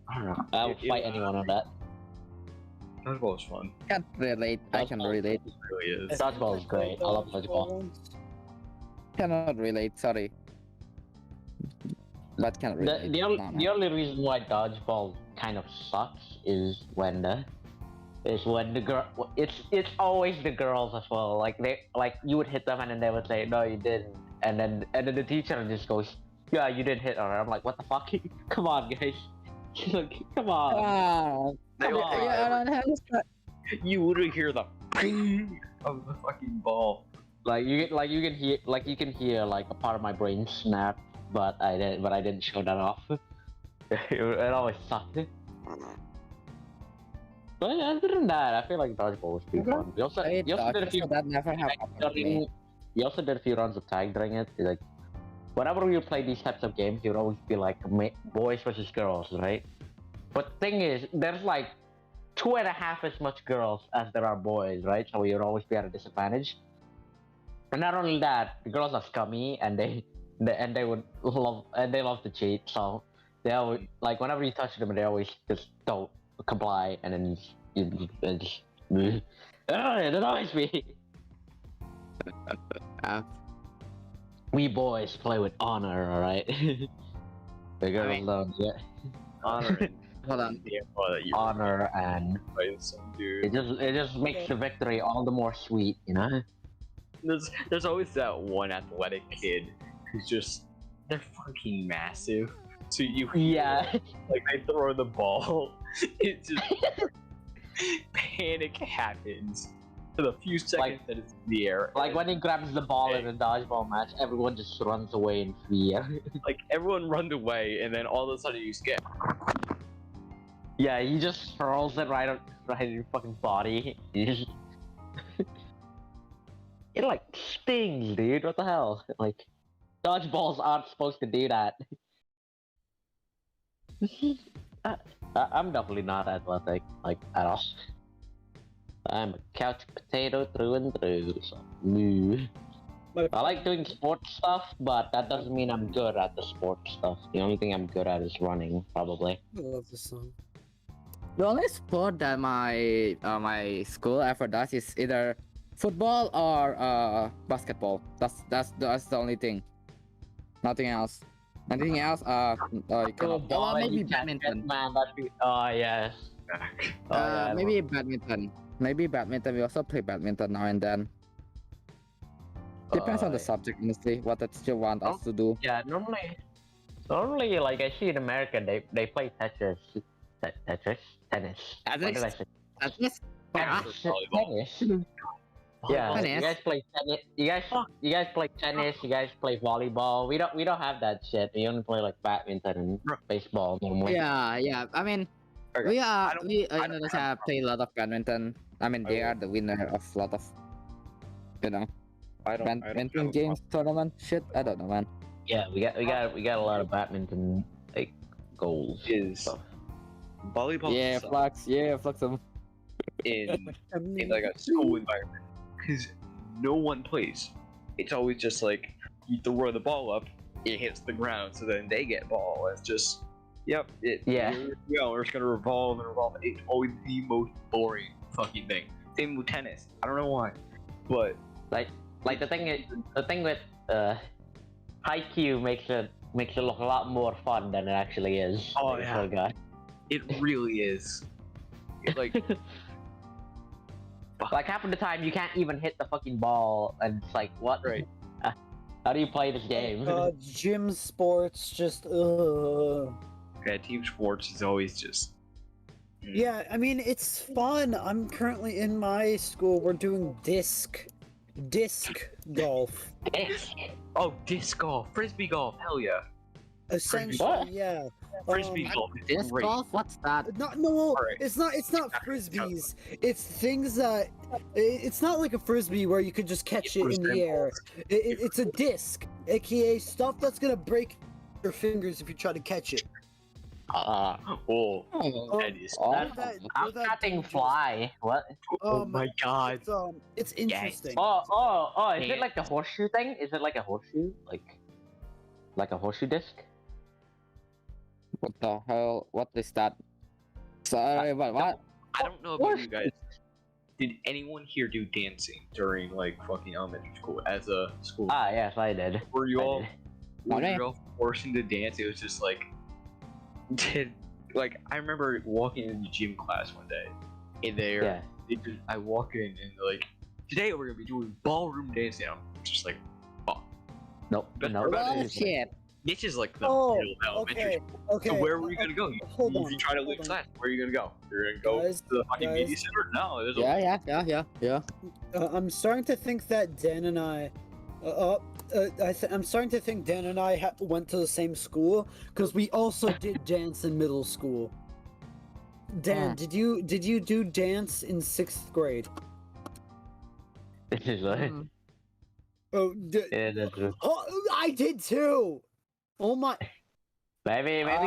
I don't know. I would fight anyone on that. Dodgeball is fun. Can't relate. I can relate. It really is. Dodgeball is great. I love dodgeball. Cannot relate. Sorry. But can't relate. The No, no. only reason why dodgeball kind of sucks is when the girl. It's always the girls as well. Like you would hit them and then they would say no you didn't, and then the teacher just goes yeah you did hit her. I'm like what the fuck? Come on guys. Like, come on. Wow. They will take Yeah, I every- don't have this- You would hear the ping of the fucking ball. Like you can hear like a part of my brain snap, but I didn't show that off. it always sucked. But other than that, I feel like dodgeball was pretty fun. We also Wait, did a few so that never happened to me. during, we also did a few rounds of tag during it. Like whenever we would play these types of games, it would always be like boys versus girls, right? But the thing is, there's like 2.5 as much girls as there are boys, right? So we would always be at a disadvantage. And not only that, the girls are scummy and they love to cheat. So they always like whenever you touch them, they always just don't comply, and then you just it annoys me. We boys play with honor, alright? The girls don't. Yeah. Honor and Hold on. the info that you Honor and by some dude. it just makes the victory all the more sweet, you know? There's always that one athletic kid who's just they're fucking massive. So you Yeah. like they throw the ball, it just panic happens for the few seconds that it's in the air. Like when he grabs the ball in a dodgeball match, everyone just runs away in fear. like everyone runs away, and then all of a sudden you just get Yeah, he just hurls it right in your fucking body. You just... It like stings, dude. What the hell? Like, dodgeballs aren't supposed to do that. I'm definitely not athletic, like at all. I'm a couch potato through and through. So, I like doing sports stuff, but that doesn't mean I'm good at the sports stuff. The only thing I'm good at is running, probably. I love this song. The only sport that my my school ever does is either football or basketball. That's the only thing. Nothing else. Anything else? You cannot. Maybe badminton. Man, oh yes. Maybe badminton. Maybe badminton. We also play badminton now and then. Depends on the subject, honestly. What that you want us to do. Yeah, normally, like I see in America, they play Tetris, tennis. What did I say? Tennis? Tennis. Yeah, Tennis. you guys play tennis. You guys play tennis. You guys play volleyball. We don't have that shit. We only play like badminton and baseball normally. Yeah. I mean, Okay, we I don't Indonesia have play a lot of badminton. I mean, they are the winner of a lot of, I don't have badminton a games tournament shit. I don't know, man. Yeah, we got a lot of badminton like goals. Is stuff. volleyball Yeah, sucks Flux. Yeah, Flux. in like a school environment because no one plays. It's always just like you throw the ball up, it hits the ground, so then they get ball. It's just Yeah. we're just gonna revolve and revolve. It's always the most boring fucking thing. Same with tennis. I don't know why, but Like the thing with Haikyuu makes it look a lot more fun than it actually is. Oh, Like, yeah. oh, God. it really is. Like Like half of the time you can't even hit the fucking ball, and it's like, what? Right. How do you play this game? Gym sports, just yeah, team sports is always just Yeah, I mean it's fun. I'm currently in my school. We're doing disc golf. disc golf, frisbee golf. Hell yeah, Essentially, What? yeah. frisbee golf. is Disc great. golf? What's that? No, Alright. it's not frisbees. It's things that it's not like a frisbee where you could just catch it in the air. It's a disc, aka stuff that's gonna break your fingers if you try to catch it. Oh, Oh, that is. How that thing fly? What? Oh my god. It's interesting. Oh! Is it like the horseshoe thing? Is it like a horseshoe? Like a horseshoe disc? what the hell? What is that? Sorry, but what? I don't know about you guys. Did anyone here do dancing during like fucking elementary school as a school? Ah, yes, I did. Were you I all did. were you all forcing to dance? It was just like I remember walking into gym class one day and there I walk in and they're like, today we're gonna be doing ballroom dancing. I'm just like, oh, Nope. Best Nope. part about Oh shit! this is like the Oh, middle of elementary school. Okay. So where were you gonna go? Hold If on, you try to hold leave on. class, where are you gonna go? You're gonna go Guys, to the fucking guys. media center? No, there's Yeah. I'm starting to think that Dan and I, I'm starting to think Dan and I went to the same school because we also did dance in middle school. Dan, did you do dance in 6th grade? This is like. Oh, Yeah, that's true. oh, I did too. Oh my. Maybe you guys just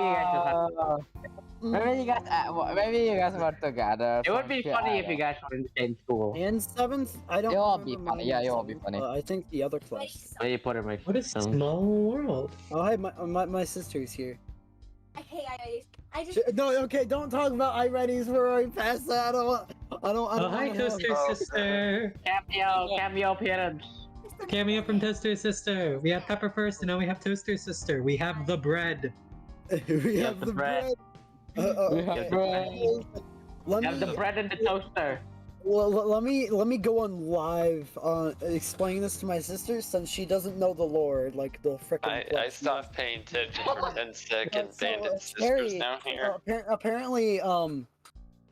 have. Maybe you guys were together. It would be funny if you guys were in the same school. And 7th, I don't. It will be remember funny, mine yeah, in it will be 7th, funny. I think the other class. Maybe you put it in my. What a small world. Oh, hi, my sister's here. Hey, I just. No, okay, don't talk about iReadies. We're already past that. I don't. Oh, hi, wanna- Toaster Sister. Cameo appearance. Cameo from Toaster Sister. We have Pepper first, and now we have Toaster Sister. We have the bread. we Yeah, have the the bread. bread. We have bread. Let Have the me, bread in the toaster. let me go on live explaining this to my sister since she doesn't know the lore, like the frickin' I stopped paying attention for 10 seconds. So, Bandit sisters Cherry, down here. apparently,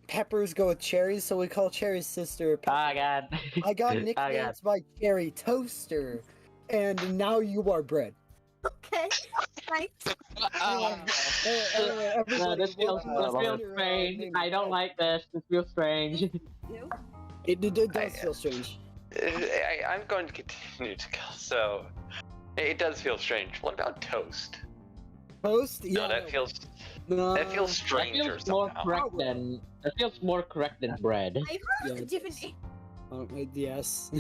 peppers go with cherries, so we call Cherry's sister Pepper. Ah, God. I got Ah, nicknamed by Cherry Toaster, and now you are bread. Okay. Nice. Anyway, No, everybody, this feels welcome to your, strange. name I don't tag. like this. This feels strange. You? It does feel strange. I'm going to continue to go. So, it does feel strange. What about toast? Toast? No, Yeah. that feels No. that feels That stranger feels more somehow. correct than. That feels more correct than bread. I've heard of Yeah. a different name. Yes.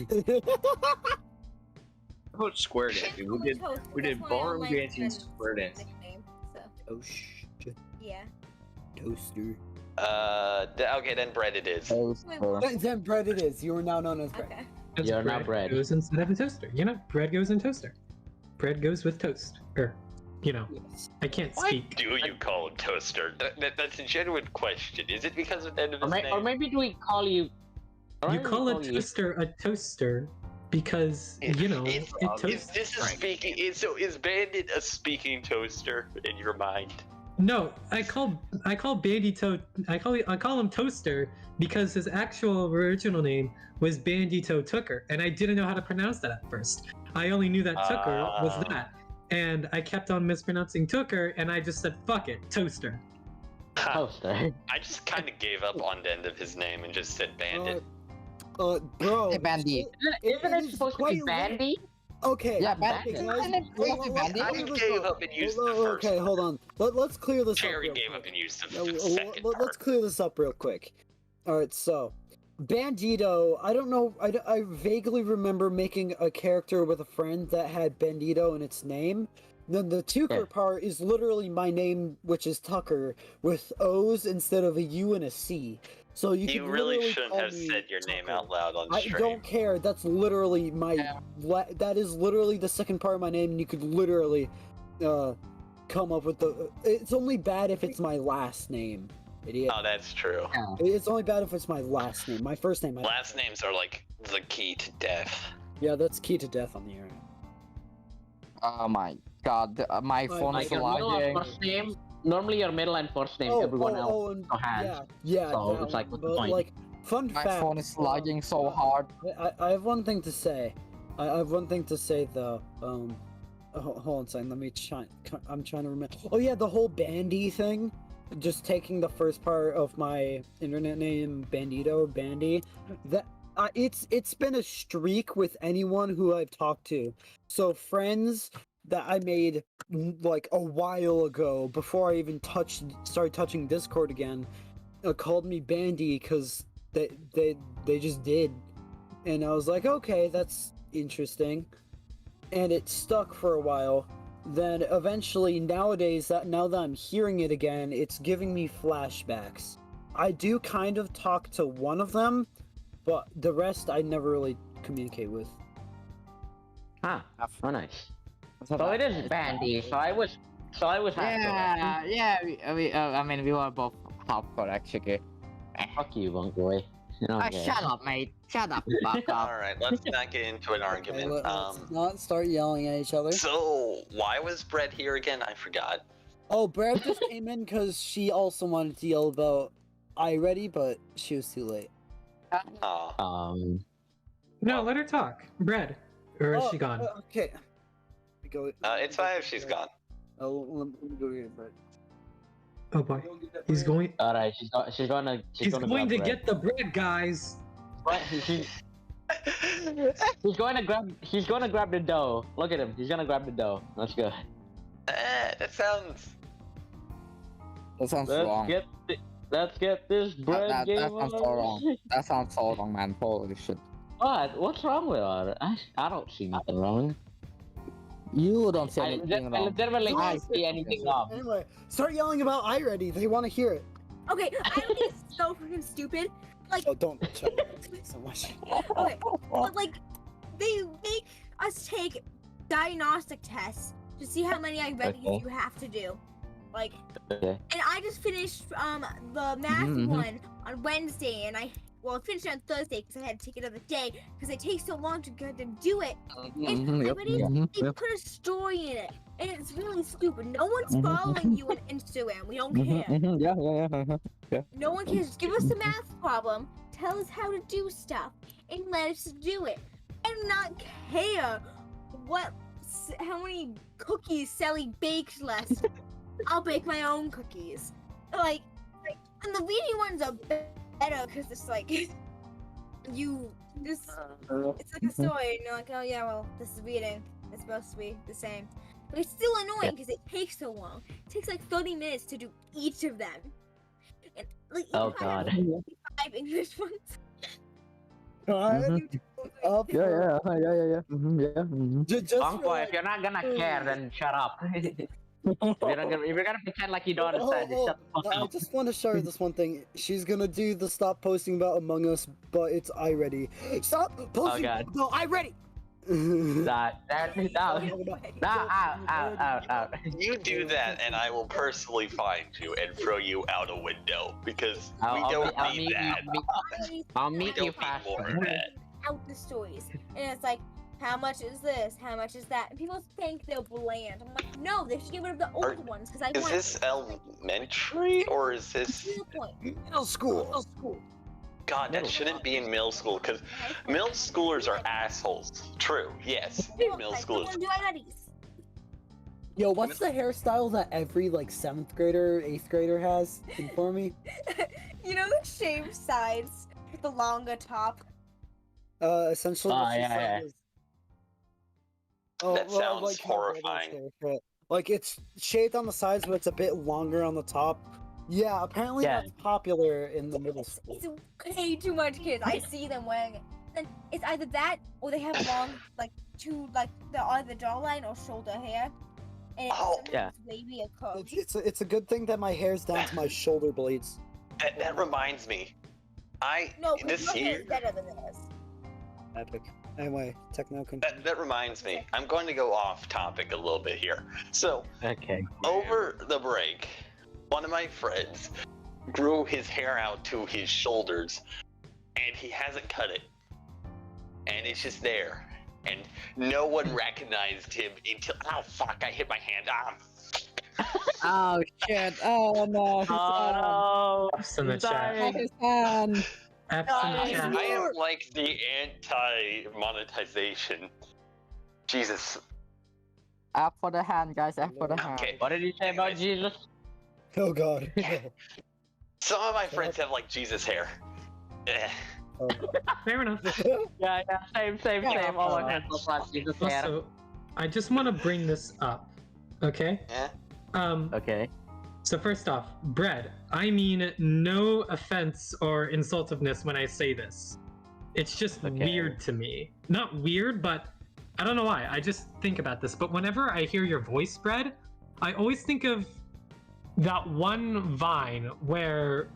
How about square dancing? We did ballroom dancing, square dancing. Nickname, so, Toast. yeah. Toaster. Okay, then bread it is. Wait, what? Then bread it is. You are now known as bread. Okay. Because You're not bread. goes instead of a toaster. You know, bread goes in toaster. Bread goes with toast. Yes. I can't Why speak. do you call him toaster? That's a genuine question. Is it because of the end of his name? Or maybe do we call you? or You maybe call we a toaster a toaster because you know it toasts. Is Bandit a speaking toaster in your mind? No, I call Bandito. I call him Toaster because his actual original name was Bandito Tooker, and I didn't know how to pronounce that at first. I only knew that Tooker was that, and I kept on mispronouncing Tooker, and I just said fuck it, Toaster. Toaster. I just kind of gave up on the end of his name and just said Bandit. Bro. Hey, Bandy. Isn't it supposed to be Bandy? Okay. Yeah, Bandy. I gave up and used the first. Okay, hold on. Let's clear this Jerry up. gave up and used the No, second let's part. clear this up real quick. Alright, so Bandito, I don't know, I vaguely remember making a character with a friend that had Bandito in its name. Then the Tucker part is literally my name, which is Tucker, with O's instead of a U and a C. So you really shouldn't call have me said your name Tucker. out loud on I stream. don't care. That's literally my. That is literally the second part of my name, and you could literally come up with the. It's only bad if it's my last name, idiot. Oh, that's true. It's only bad if it's my last name. My first name. Last names are like the key to death. Yeah, that's key to death on the internet. Oh my god, my phone Like is your middle and lagging. first name. Normally your middle and first name. Everyone else and, has. yeah. So that it's like, one, what's the but, point? like, fun My fact. phone is lagging so hard. I have one thing to say. I have one thing to say though. Hold on a second. Let me try. I'm trying to remember. Oh yeah, the whole Bandy thing. Just taking the first part of my internet name, Bandito, Bandy. That it's been a streak with anyone who I've talked to. So friends that I made like a while ago, before I even started touching Discord again, called me Bandy because they just did, and I was like, okay, that's interesting, and it stuck for a while. Then eventually, nowadays, now that I'm hearing it again, it's giving me flashbacks. I do kind of talk to one of them, but the rest I never really communicate with. Oh, nice. So it is Bandy. So I was half correct. Yeah. I mean, we were both half correct, actually. Fuck you, bunk boy. You don't care. Shut up, mate. Shut up. Fuck up. All right, let's not get into an argument. Let's not start yelling at each other. So why was Brett here again? I forgot. Oh, Brad just came in because she also wanted to yell about iReady, but she was too late. Oh. No, let her talk. Bread. Or is she gone? Okay. Go. It's fine if she's gone. Let me go get Brad. Oh boy, he's going. All right, she's gonna going to grab get the bread, guys. bread. He's going to grab the dough. Look at him. He's gonna grab the dough. Let's go. That sounds. wrong. Let's get this bread That game sounds so on. wrong. That sounds so wrong, man. Holy shit. What? What's wrong with it? I don't see nothing wrong. You don't see I anything wrong. literally I can't see anything wrong. Anyway, start yelling about iReady. They want to hear it. Okay, iReady is so freaking stupid. Like, Oh, don't shut up so much. okay, but like, they make us take diagnostic tests to see how many iReadies Okay. you have to do. Like, Okay. and I just finished the math Mhm. one on Wednesday, and I finished it on Thursday because I had to take another day because it takes so long to get to do it. And Yep, they put a story in it, and it's really stupid. No one's following you on Instagram. We don't care. Yeah. No one cares. Just give us the math problem, tell us how to do stuff, and let us do it. And not care how many cookies Sally bakes last. I'll bake my own cookies. Like, and the reading ones are better because it's like it's like a story, and you're like, oh yeah, well, this is reading. It's supposed to be the same. But it's still annoying because it takes so long. It takes like 30 minutes to do each of them. And like, Oh, even if I have, God. like, 5 English ones. Up Yeah. Just Bunk boy, if you're not gonna care, then shut up. if you're gonna pretend like you don't understand, just shut the fuck I up. just want to show her this one thing. She's gonna do the stop posting about Among Us, but it's iReady. Stop posting God. about iReady! Out. You do that, and I will personally find you and throw you out a window because we I'll don't meet need that. I'll We meet don't you need more of faster. that. out the stories, and it's like, how much is this? How much is that? And people think they're bland. I'm like, no, they should get rid of the old ones because I Is want. this elementary or is this? To the point. Middle school. God, that shouldn't be in middle school because middle schoolers are assholes. True. Yes. Middle schoolers. Do IDs. Yo, what's the hairstyle that every like 7th grader, 8th grader has? Inform me. You know the shaved sides with the longer top. Essentially. Oh, what she yeah, said yeah. was- That sounds my brother's horrifying. haircut. Like it's shaved on the sides, but it's a bit longer on the top. Yeah, apparently Yeah. that's popular in the middle school. It's way too much kids. I see them wearing it. And it's either that or they have long, like the either jawline or shoulder hair. And it's Oh, yeah. wavy or curly. It's a good thing that my hair's down to my shoulder blades. That reminds me. No, This your hair year. is better than theirs. Epic. Anyway, techno continue. That reminds me. I'm going to go off topic a little bit here. So Okay. over the break, one of my friends grew his hair out to his shoulders, and he hasn't cut it, and it's just there, and no one recognized him until. Oh fuck! I hit my hand. Oh shit! Oh no! His Oh F's in the chat. hand. His hand. F's in the I chat. am like the anti-monetization. Jesus. F for the hand, guys. F for the hand. Okay. What did you say about Anyways. Jesus? Oh god. Some of my friends have like Jesus hair. Eh. Fair enough. Yeah, same. All my hands look like Jesus hair. Also, I just want to bring this up, okay? Eh? Okay. So first off, bread. I mean no offense or insultiveness when I say this. It's just Okay. weird to me. Not weird, but I don't know why. I just think about this. But whenever I hear your voice, bread, I always think of that one Vine where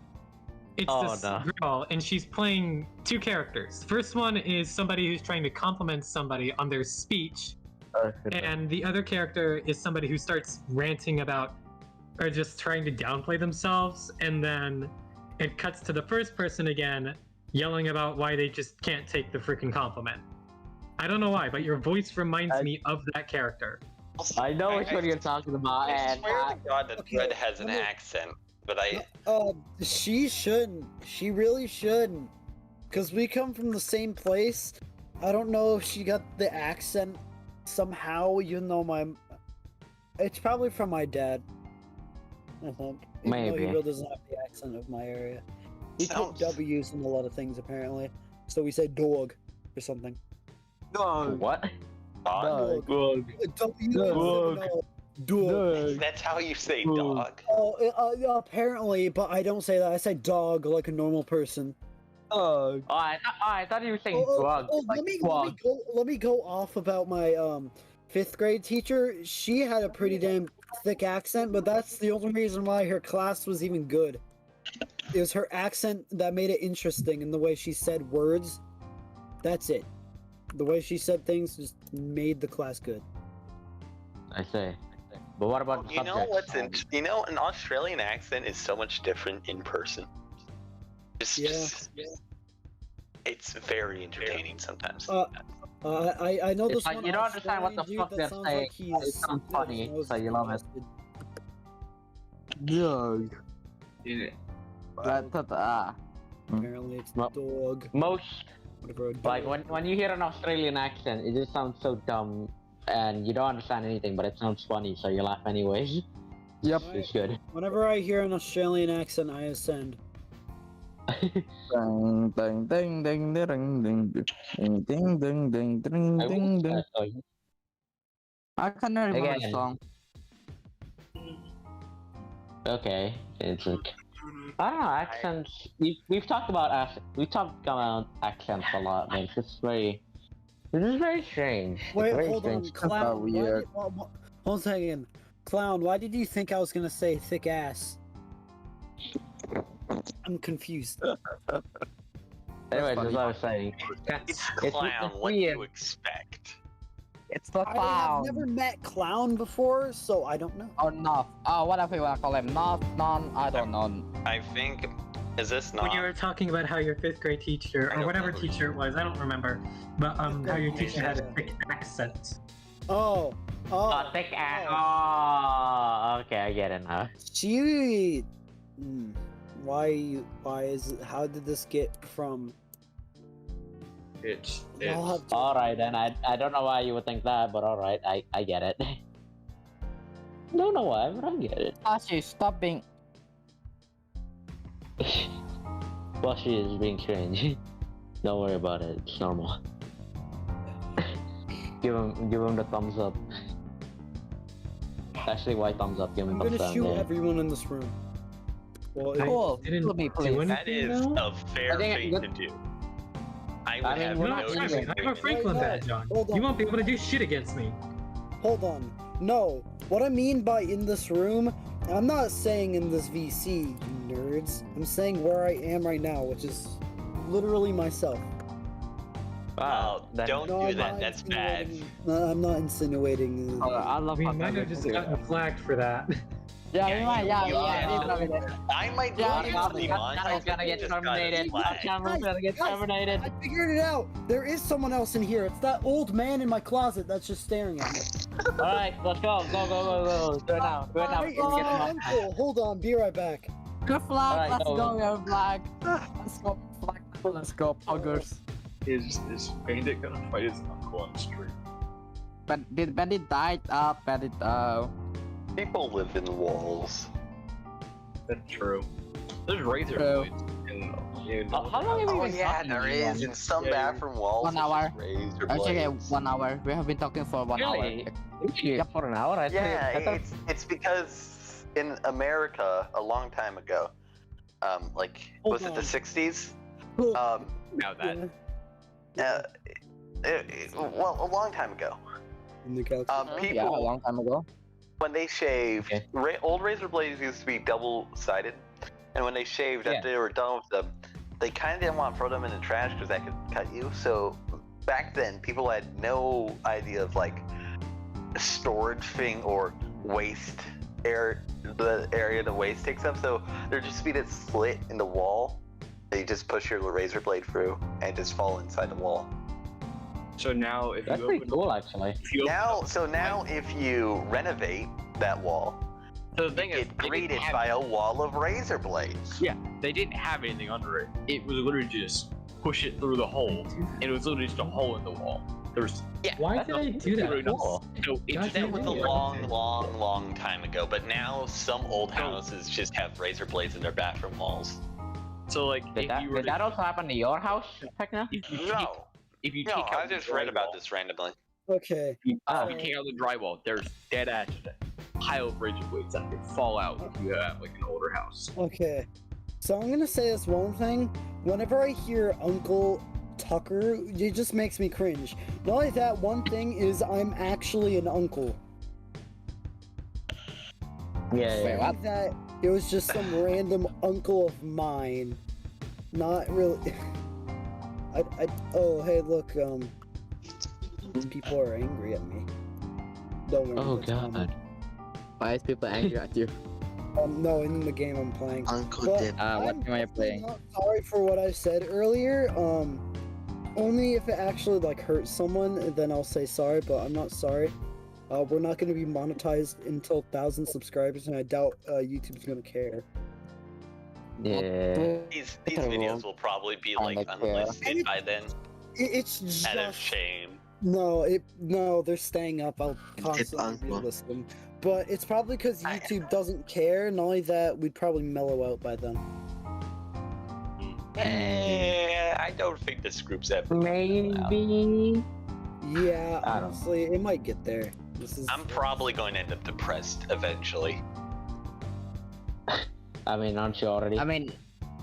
it's Oh, this no. girl and she's playing two characters. First one is somebody who's trying to compliment somebody on their speech, and the other character is somebody who starts ranting about or just trying to downplay themselves, and then it cuts to the first person again yelling about why they just can't take the freaking compliment. I don't know why, but your voice reminds me of that character. I know which one you're talking about, I and swear to God that Okay, Fred has an let me- accent, but I. She shouldn't. She really shouldn't. Cause we come from the same place. I don't know if she got the accent somehow, even though it's probably from my dad. I think. Even though Maybe. he really doesn't have the accent of my area. We put Sounds- W's in a lot of things apparently. So we say dog or something. what? Dog. W. Dog. Dog. That's how you say dog. Oh, apparently, but I don't say that. I say dog like a normal person. Oh, I thought you were saying drug. like let me go off about my 5th grade teacher. She had a pretty damn thick accent, but that's the only reason why her class was even good. It was her accent that made it interesting, and the way she said words. That's it. The way she said things just made the class good. I say. But what about the You know subject? what's in? You know, an Australian accent is so much different in person. It's very entertaining sometimes. I know It's this like one you don't understand what the Australian fuck dude they're that sounds saying, like but it sounds funny, his nose so is you love it. busted. Dog. Apparently it's Well, dog. Most Whatever. like when you hear an Australian accent, it just sounds so dumb, and you don't understand anything, but it sounds funny, so you laugh anyways. Yep. It's good. Whenever I hear an Australian accent, I ascend. Ding ding ding ding ding ding ding ding ding ding ding I ding will ding. tell you. I can't remember the Again. song. Okay, it's like I don't know accents. We've talked about accents a lot, man. It's very strange. It's Wait, very hold on, strange. clown. weird. Hold on a second. Clown, why did you think I was gonna say thick ass? I'm confused. Anyways, as I was saying, It's it's clown. What do weird. you expect? It's the I have clown. never met clown before, so I don't know. Oh no. Oh, whatever you wanna call him. Not, none. I don't know. I think Is this When not? you were talking about how your fifth grade teacher, I or don't whatever know. teacher it was, I don't remember, but how your teacher had a thick accent. Oh, Thick ass. Oh, okay, I get it now. she. Why is it? How did this get from? It's I'll have to- All right, then I don't know why you would think that, but all right, I get it. Don't know why, but I get it. Actually, stop being. Well, she is being strange. Don't worry about it. It's normal. give him the thumbs up. Actually, why thumbs up? Give him I'm thumbs gonna down. shoot Yeah. everyone in this room. Well, I Cool. didn't Kill me, do please. anything, That is though? a fair I think thing that- to do. I would I mean, have we're No, not no trust me, I have a Franklin Wait, no, badge on. hold on. You won't be able to do shit against me. hold on. No, what I mean by in this room, I'm not saying in this VC, you nerds. I'm saying where I am right now, which is literally myself. Wow, Then- don't No, do I'm that. not That's bad. insinuating- No, I'm not insinuating. I love We how might they have just do gotten that. flagged for that. Yeah, Yeah, we might. Yeah, you yeah. get we probably- I might Yeah, be yeah, on the yeah, launch. Channel's gonna get terminated. Channel's gonna get Guys, terminated. I figured it out. There is someone else in here. It's that old man in my closet that's just staring at me. All right, let's go. Go. Do it now. Do it now. Hey, it's my uncle. Hold on, be right back. Good flag. Alright, Let's go. go, yo, flag. Let's go, flag. Let's go, poggers. is Bandit gonna fight his uncle on stream? But did Bandit died? Bandit. People live in walls. That's true. There's razor True. blades in How long have you Oh been yeah, talking there to me, is. man? In some Yeah, bathroom walls. 1 there's hour. just razor Okay, blades. 1 hour. We have been talking for 1 Really? hour. Yeah, for an hour. I Yeah, thought- it's because in America a long time ago, like Hold was it the on. 60s? Now that. Well, a long time ago. In the galaxy. People Yeah, a long time ago. when they shaved, Okay. old razor blades used to be double-sided, and when they shaved, Yeah. after they were done with them, they kind of didn't want to throw them in the trash because that could cut you. So back then, people had no idea of like storage thing or waste air, the area the waste takes up. So there'd just be this slit in the wall. that You just push your razor blade through and just fall inside the wall. So now, if That's you pretty open, cool, actually. if you open Now, if you renovate that wall, so the thing you is, get they didn't greeted have- by a wall of razor blades. Yeah, they didn't have anything under it. It was literally just push it through the hole, and it was literally just a hole in the wall. There's Why did I do that? Really Cool. no. God It's damn That was a Yeah. long time ago, but now some old houses just have razor blades in their bathroom walls. so like Did if that, you were did that to, also happen to your house, Techno? if you take, No, if you no, take out I just the read about drywall- this randomly. Okay. If Oh. you take out the drywall, there's dead ass pile of razor blades that could fall out if you have like an older house. Okay. So I'm gonna say this one thing. Whenever I hear Uncle Tucker, it just makes me cringe. Not only that, one thing is I'm actually an uncle. Yeah. Wait, what? That it was just some random uncle of mine. Not really. Oh, hey, look. People are angry at me. Don't worry. Oh that's common. god. Why is people angry at you? No, in the game I'm playing. Uncle But Dip. What I'm game are you definitely playing? not sorry for what I said earlier. Only if it actually like hurts someone, then I'll say sorry. But I'm not sorry. We're not going to be monetized until 1,000 subscribers, and I doubt YouTube's going to care. Yeah. These It's a videos roll. will probably be Oh, like like, unlisted by then. It's just Out of shame. no, they're staying up. I'll constantly uncle. relist them. But it's probably because YouTube doesn't care. Not only that, we'd probably mellow out by then. I don't think this group's ever. Maybe. Yeah, I don't know. honestly, it might get there. This is. I'm probably going to end up depressed eventually. I mean, aren't you already? I mean,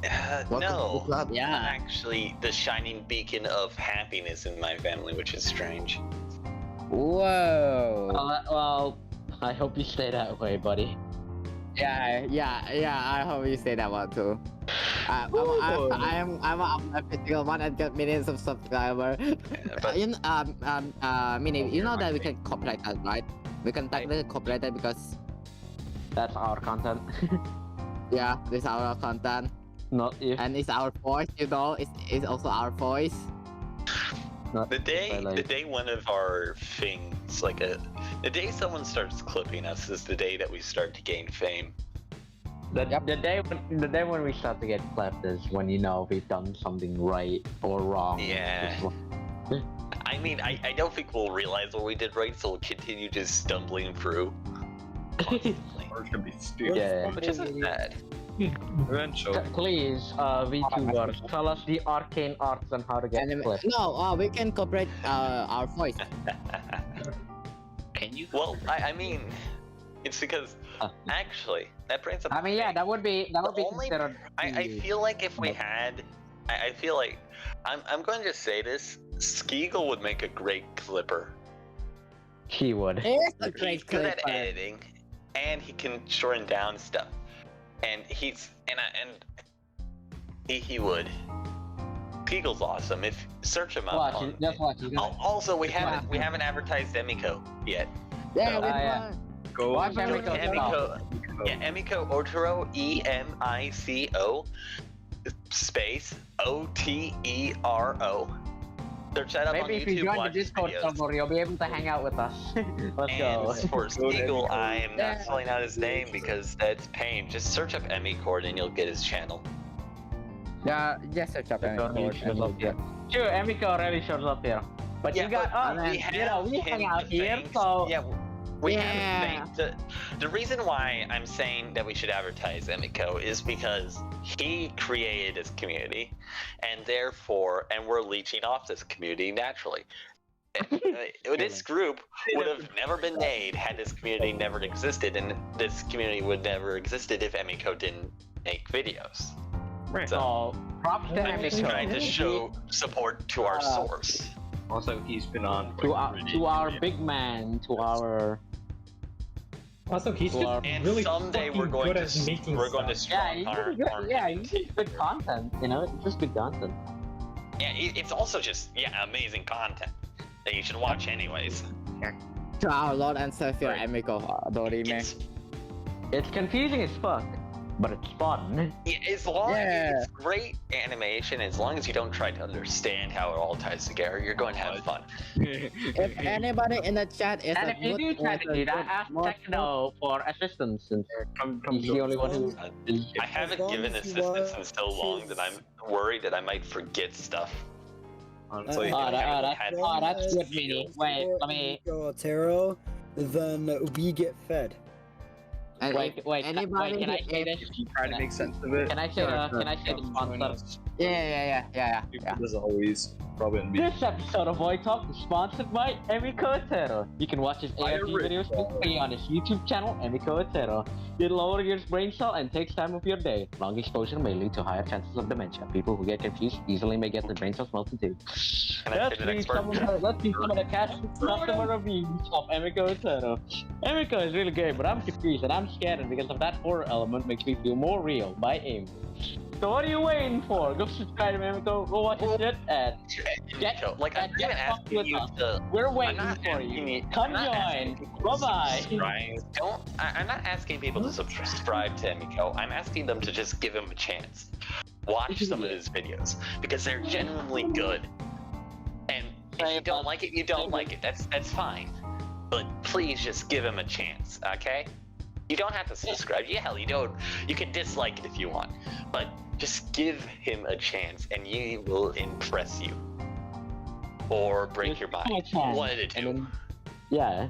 welcome to the No, club. I'm Yeah. actually the shining beacon of happiness in my family, which is strange. Whoa. Well, I hope you stay that way, buddy. Yeah. I hope you say that one too. I'm a physical one and got millions of subscribers. But Mini, you know that we can copyright that, right? We can technically copyright that because That's our content. yeah, this is our content. Not if. and it's our voice, you know. It's also our voice. Not The day, I like- the day one of our things, the day someone starts clipping us is the day that we start to gain fame. The day when we start to get clapped is when you know we've done something right or wrong. Yeah. I mean, I don't think we'll realize what we did right, so we'll continue just stumbling through. Constantly. Or it's gonna be stupid. Yeah. Which isn't bad. Eventually. Please, VTubers, tell us the arcane arts on how to get clipped. No, we can cooperate our voice. Can you? Well, I mean, it's because actually that brings up. I mean, yeah, that would be only- considered. I feel like if we had, I feel like I'm going to say this. Skeagle would make a great clipper. He would. It's a He's great good at clip. editing, and he can shorten down stuff. And he would. Skeagle's awesome. If search him up. Watch, on- just watch. He's gonna- Also, we haven't advertised Emiko yet. Yeah, we yeah. Go Watch go Emiko. to Emiko. Yeah, Emiko Otero, EMICO, space OTERO. Search that up Maybe on if YouTube. you join the Watch his Discord videos. server, you'll be able to hang out with us. Let's go. And for Skeagle, I am not Yeah. spelling out his name because that's pain. Just search up Emicord and you'll get his channel. Yeah, just search up Emiko Emiko shows and up you'll here. Sure, Emiko really shows up here. But Yeah, you got but us. we have we him hang out to here, thank. so Yeah, we Yeah. have to thank. The reason why I'm saying that we should advertise Emiko is because he created this community, and therefore, and we're leeching off this community naturally. This group would have never been made had this community never existed, and this community would never existed if Emiko didn't make videos. Right. so props to I'm just trying to Emiko. show support to our source. Also, he's been on To our big man, to our Also, he's Well, just And really someday fucking we're going good to at making we're stuff. going to yeah, strong he's arm yeah, him. he's good content. You know, it's just good content. Yeah, it's also just amazing content that you should watch anyways. to our Lord and Savior Right. Emiko Dorime. It's confusing as fuck, but it's fun. As long Yeah. as it's great animation, as long as you don't try to understand how it all ties together, you're going to have fun. If anybody in the chat is And a if you good do try to do that, ask Techno for assistance, since he's the only one who is. I haven't long given as you assistance are in so long that I'm worried that I might forget stuff. Honestly, That's good, Mini. Wait, let me. Go Otero, then we get fed. And Wait, anybody can I say this? if you try to make sense of it, Can I say the sponsor? Yeah. as always, probably in This episode of Void Talk is sponsored by Emiko Otero. You can watch his AFG videos for free on his YouTube channel, Emiko Otero. It lowers your brain cell and takes time of your day. Long exposure may lead to higher chances of dementia. People who get confused easily may get their brain cells melted too. Can I say the next word? Let's see some of the customer reviews of Emiko Otero. Emiko is really great, but I'm confused and I'm scared because of that horror element makes me feel more real by aim. So what are you waiting for? Go subscribe to Emiko, go watch his shit, and Like, I'm get even fucked asking with you us. to. we're I'm waiting not for asking you. I'm Come not asking join. people to Bye-bye. subscribe. I'm not asking people to subscribe to Emiko. I'm asking them to just give him a chance. Watch some of his videos because they're genuinely good. And if you don't like it, you don't like it. That's fine. But please just give him a chance, okay? You don't have to subscribe. Yeah, hell, you can dislike it if you want. But just give him a chance and he will impress you. Or break your mind. One of the two. Yeah.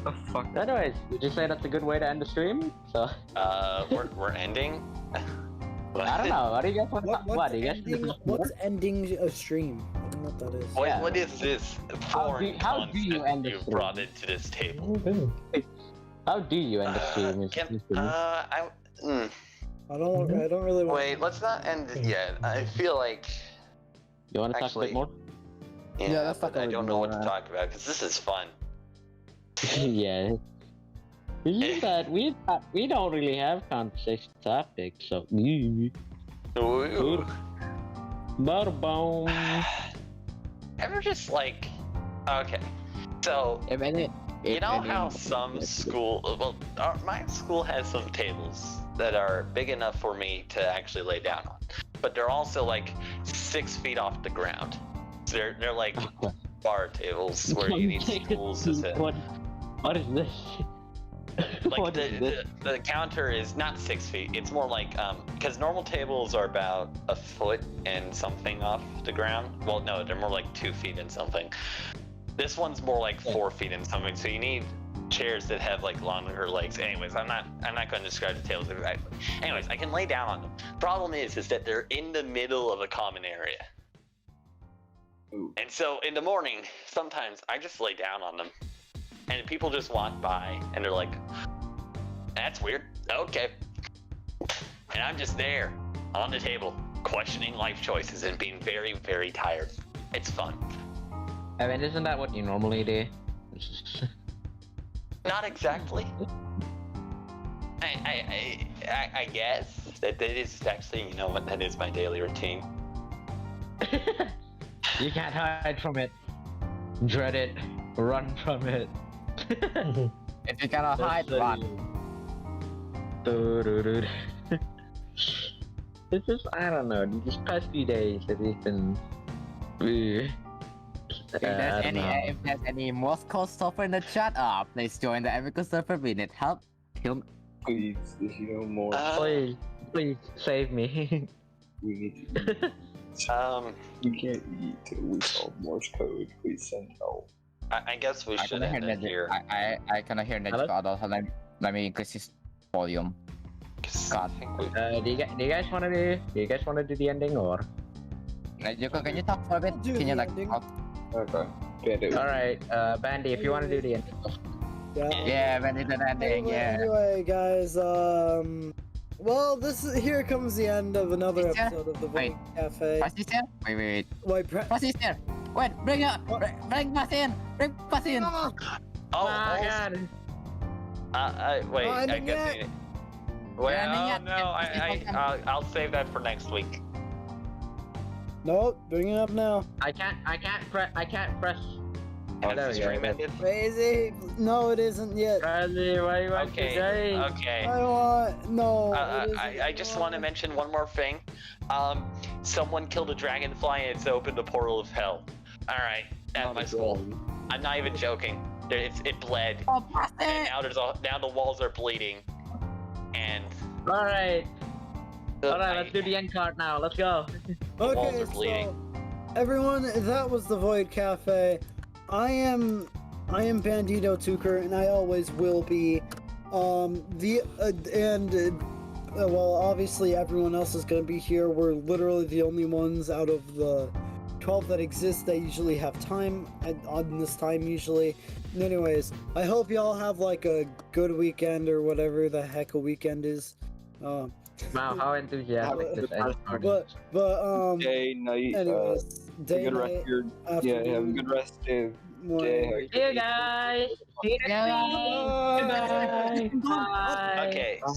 the fuck? Anyways, would you say that's a good way to end the stream? So We're ending. I don't know. What do you guys want? What's Do you guys ending? What's ending a stream? I don't know what that is. What is this foreign how do you concept end the you stream? brought into this table? How do you end the stream? I don't really want. Wait, let's not end it yet. I feel like You want to talk a actually- bit more? Yeah, let's but talk a I bit don't know what to more. talk about because this is fun. Yeah. It's just that we don't really have conversation topics, so. Ooh. Bada-boom. Ever just like, okay, so If any, you if know any- how some school, well, my school has some tables that are big enough for me to actually lay down on, but they're also like 6 feet off the ground. So they're like bar tables where you need stools to sit. What is this? Like What is this? the counter is not 6 feet. It's more like because normal tables are about a foot and something off the ground. Well, no, they're more like 2 feet and something. This one's more like 4 feet and something. So you need chairs that have like longer legs. Anyways, I'm not going to describe the tables exactly. Anyways, I can lay down on them. Problem is that they're in the middle of a common area. Ooh. And so in the morning, sometimes I just lay down on them. And people just walk by and they're like, that's weird. Okay. And I'm just there on the table, questioning life choices and being very, very tired. It's fun. I mean, isn't that what you normally do? Not exactly. I guess that is actually, you know what, that is my daily routine. You can't hide from it. Dread it. Run from it. If you cannot hide, run. It's just, I don't know, these past few days that we've been... If there's any Moscow server in the chat, please join the Amico server. We need help. Please, there's no more. Please save me. We need to eat. We can't eat till we solve Morse code. Please send help. I guess we I should cannot end hear it here. I cannot hear Ned's God. Let me increase his volume. 'Cause God. I think we... Do you guys wanna do the ending or? Can you talk for a bit? Do Can you the like ending. talk? Okay. Yeah, do it. Alright, Bandy, if you wanna do the ending. Yeah, when it's an ending, yeah. Anyway, guys, well, here comes the end of another Is there- episode of the wait. Void Cafe. Press this here? Wait. Wait, Press this here. Wait, bring us in. Bring us in. Oh, God. wait, Not I ending guess yet. well, ending yet. no, I'll save that for next week. Nope, bring it up now. I can't press. Has there the we go. stream ended? Crazy. No, it isn't yet. Bradley, why you want to Okay, say? okay. I want no. it isn't. I just want to mention one more thing. Someone killed a dragonfly and it's opened a portal of hell. Alright, at my school. I'm not even joking. It bled. Oh, press And it. now the walls are bleeding. And Alright, let's do the end card now. Let's go. walls Okay, are bleeding. so everyone, that was the Void Cafe. I am Bandito Tuker, and I always will be. Well, obviously everyone else is gonna be here. We're literally the only ones out of the 12 that exist that usually have time on this time usually. Anyways, I hope y'all have like a good weekend or whatever the heck a weekend is. Wow, how enthusiastic this end card is. But Day, night, anyways, have a day, good night, rest of your have a afternoon, good rest of morning. day. See you guys. See you next week. Goodbye. Bye. Okay, so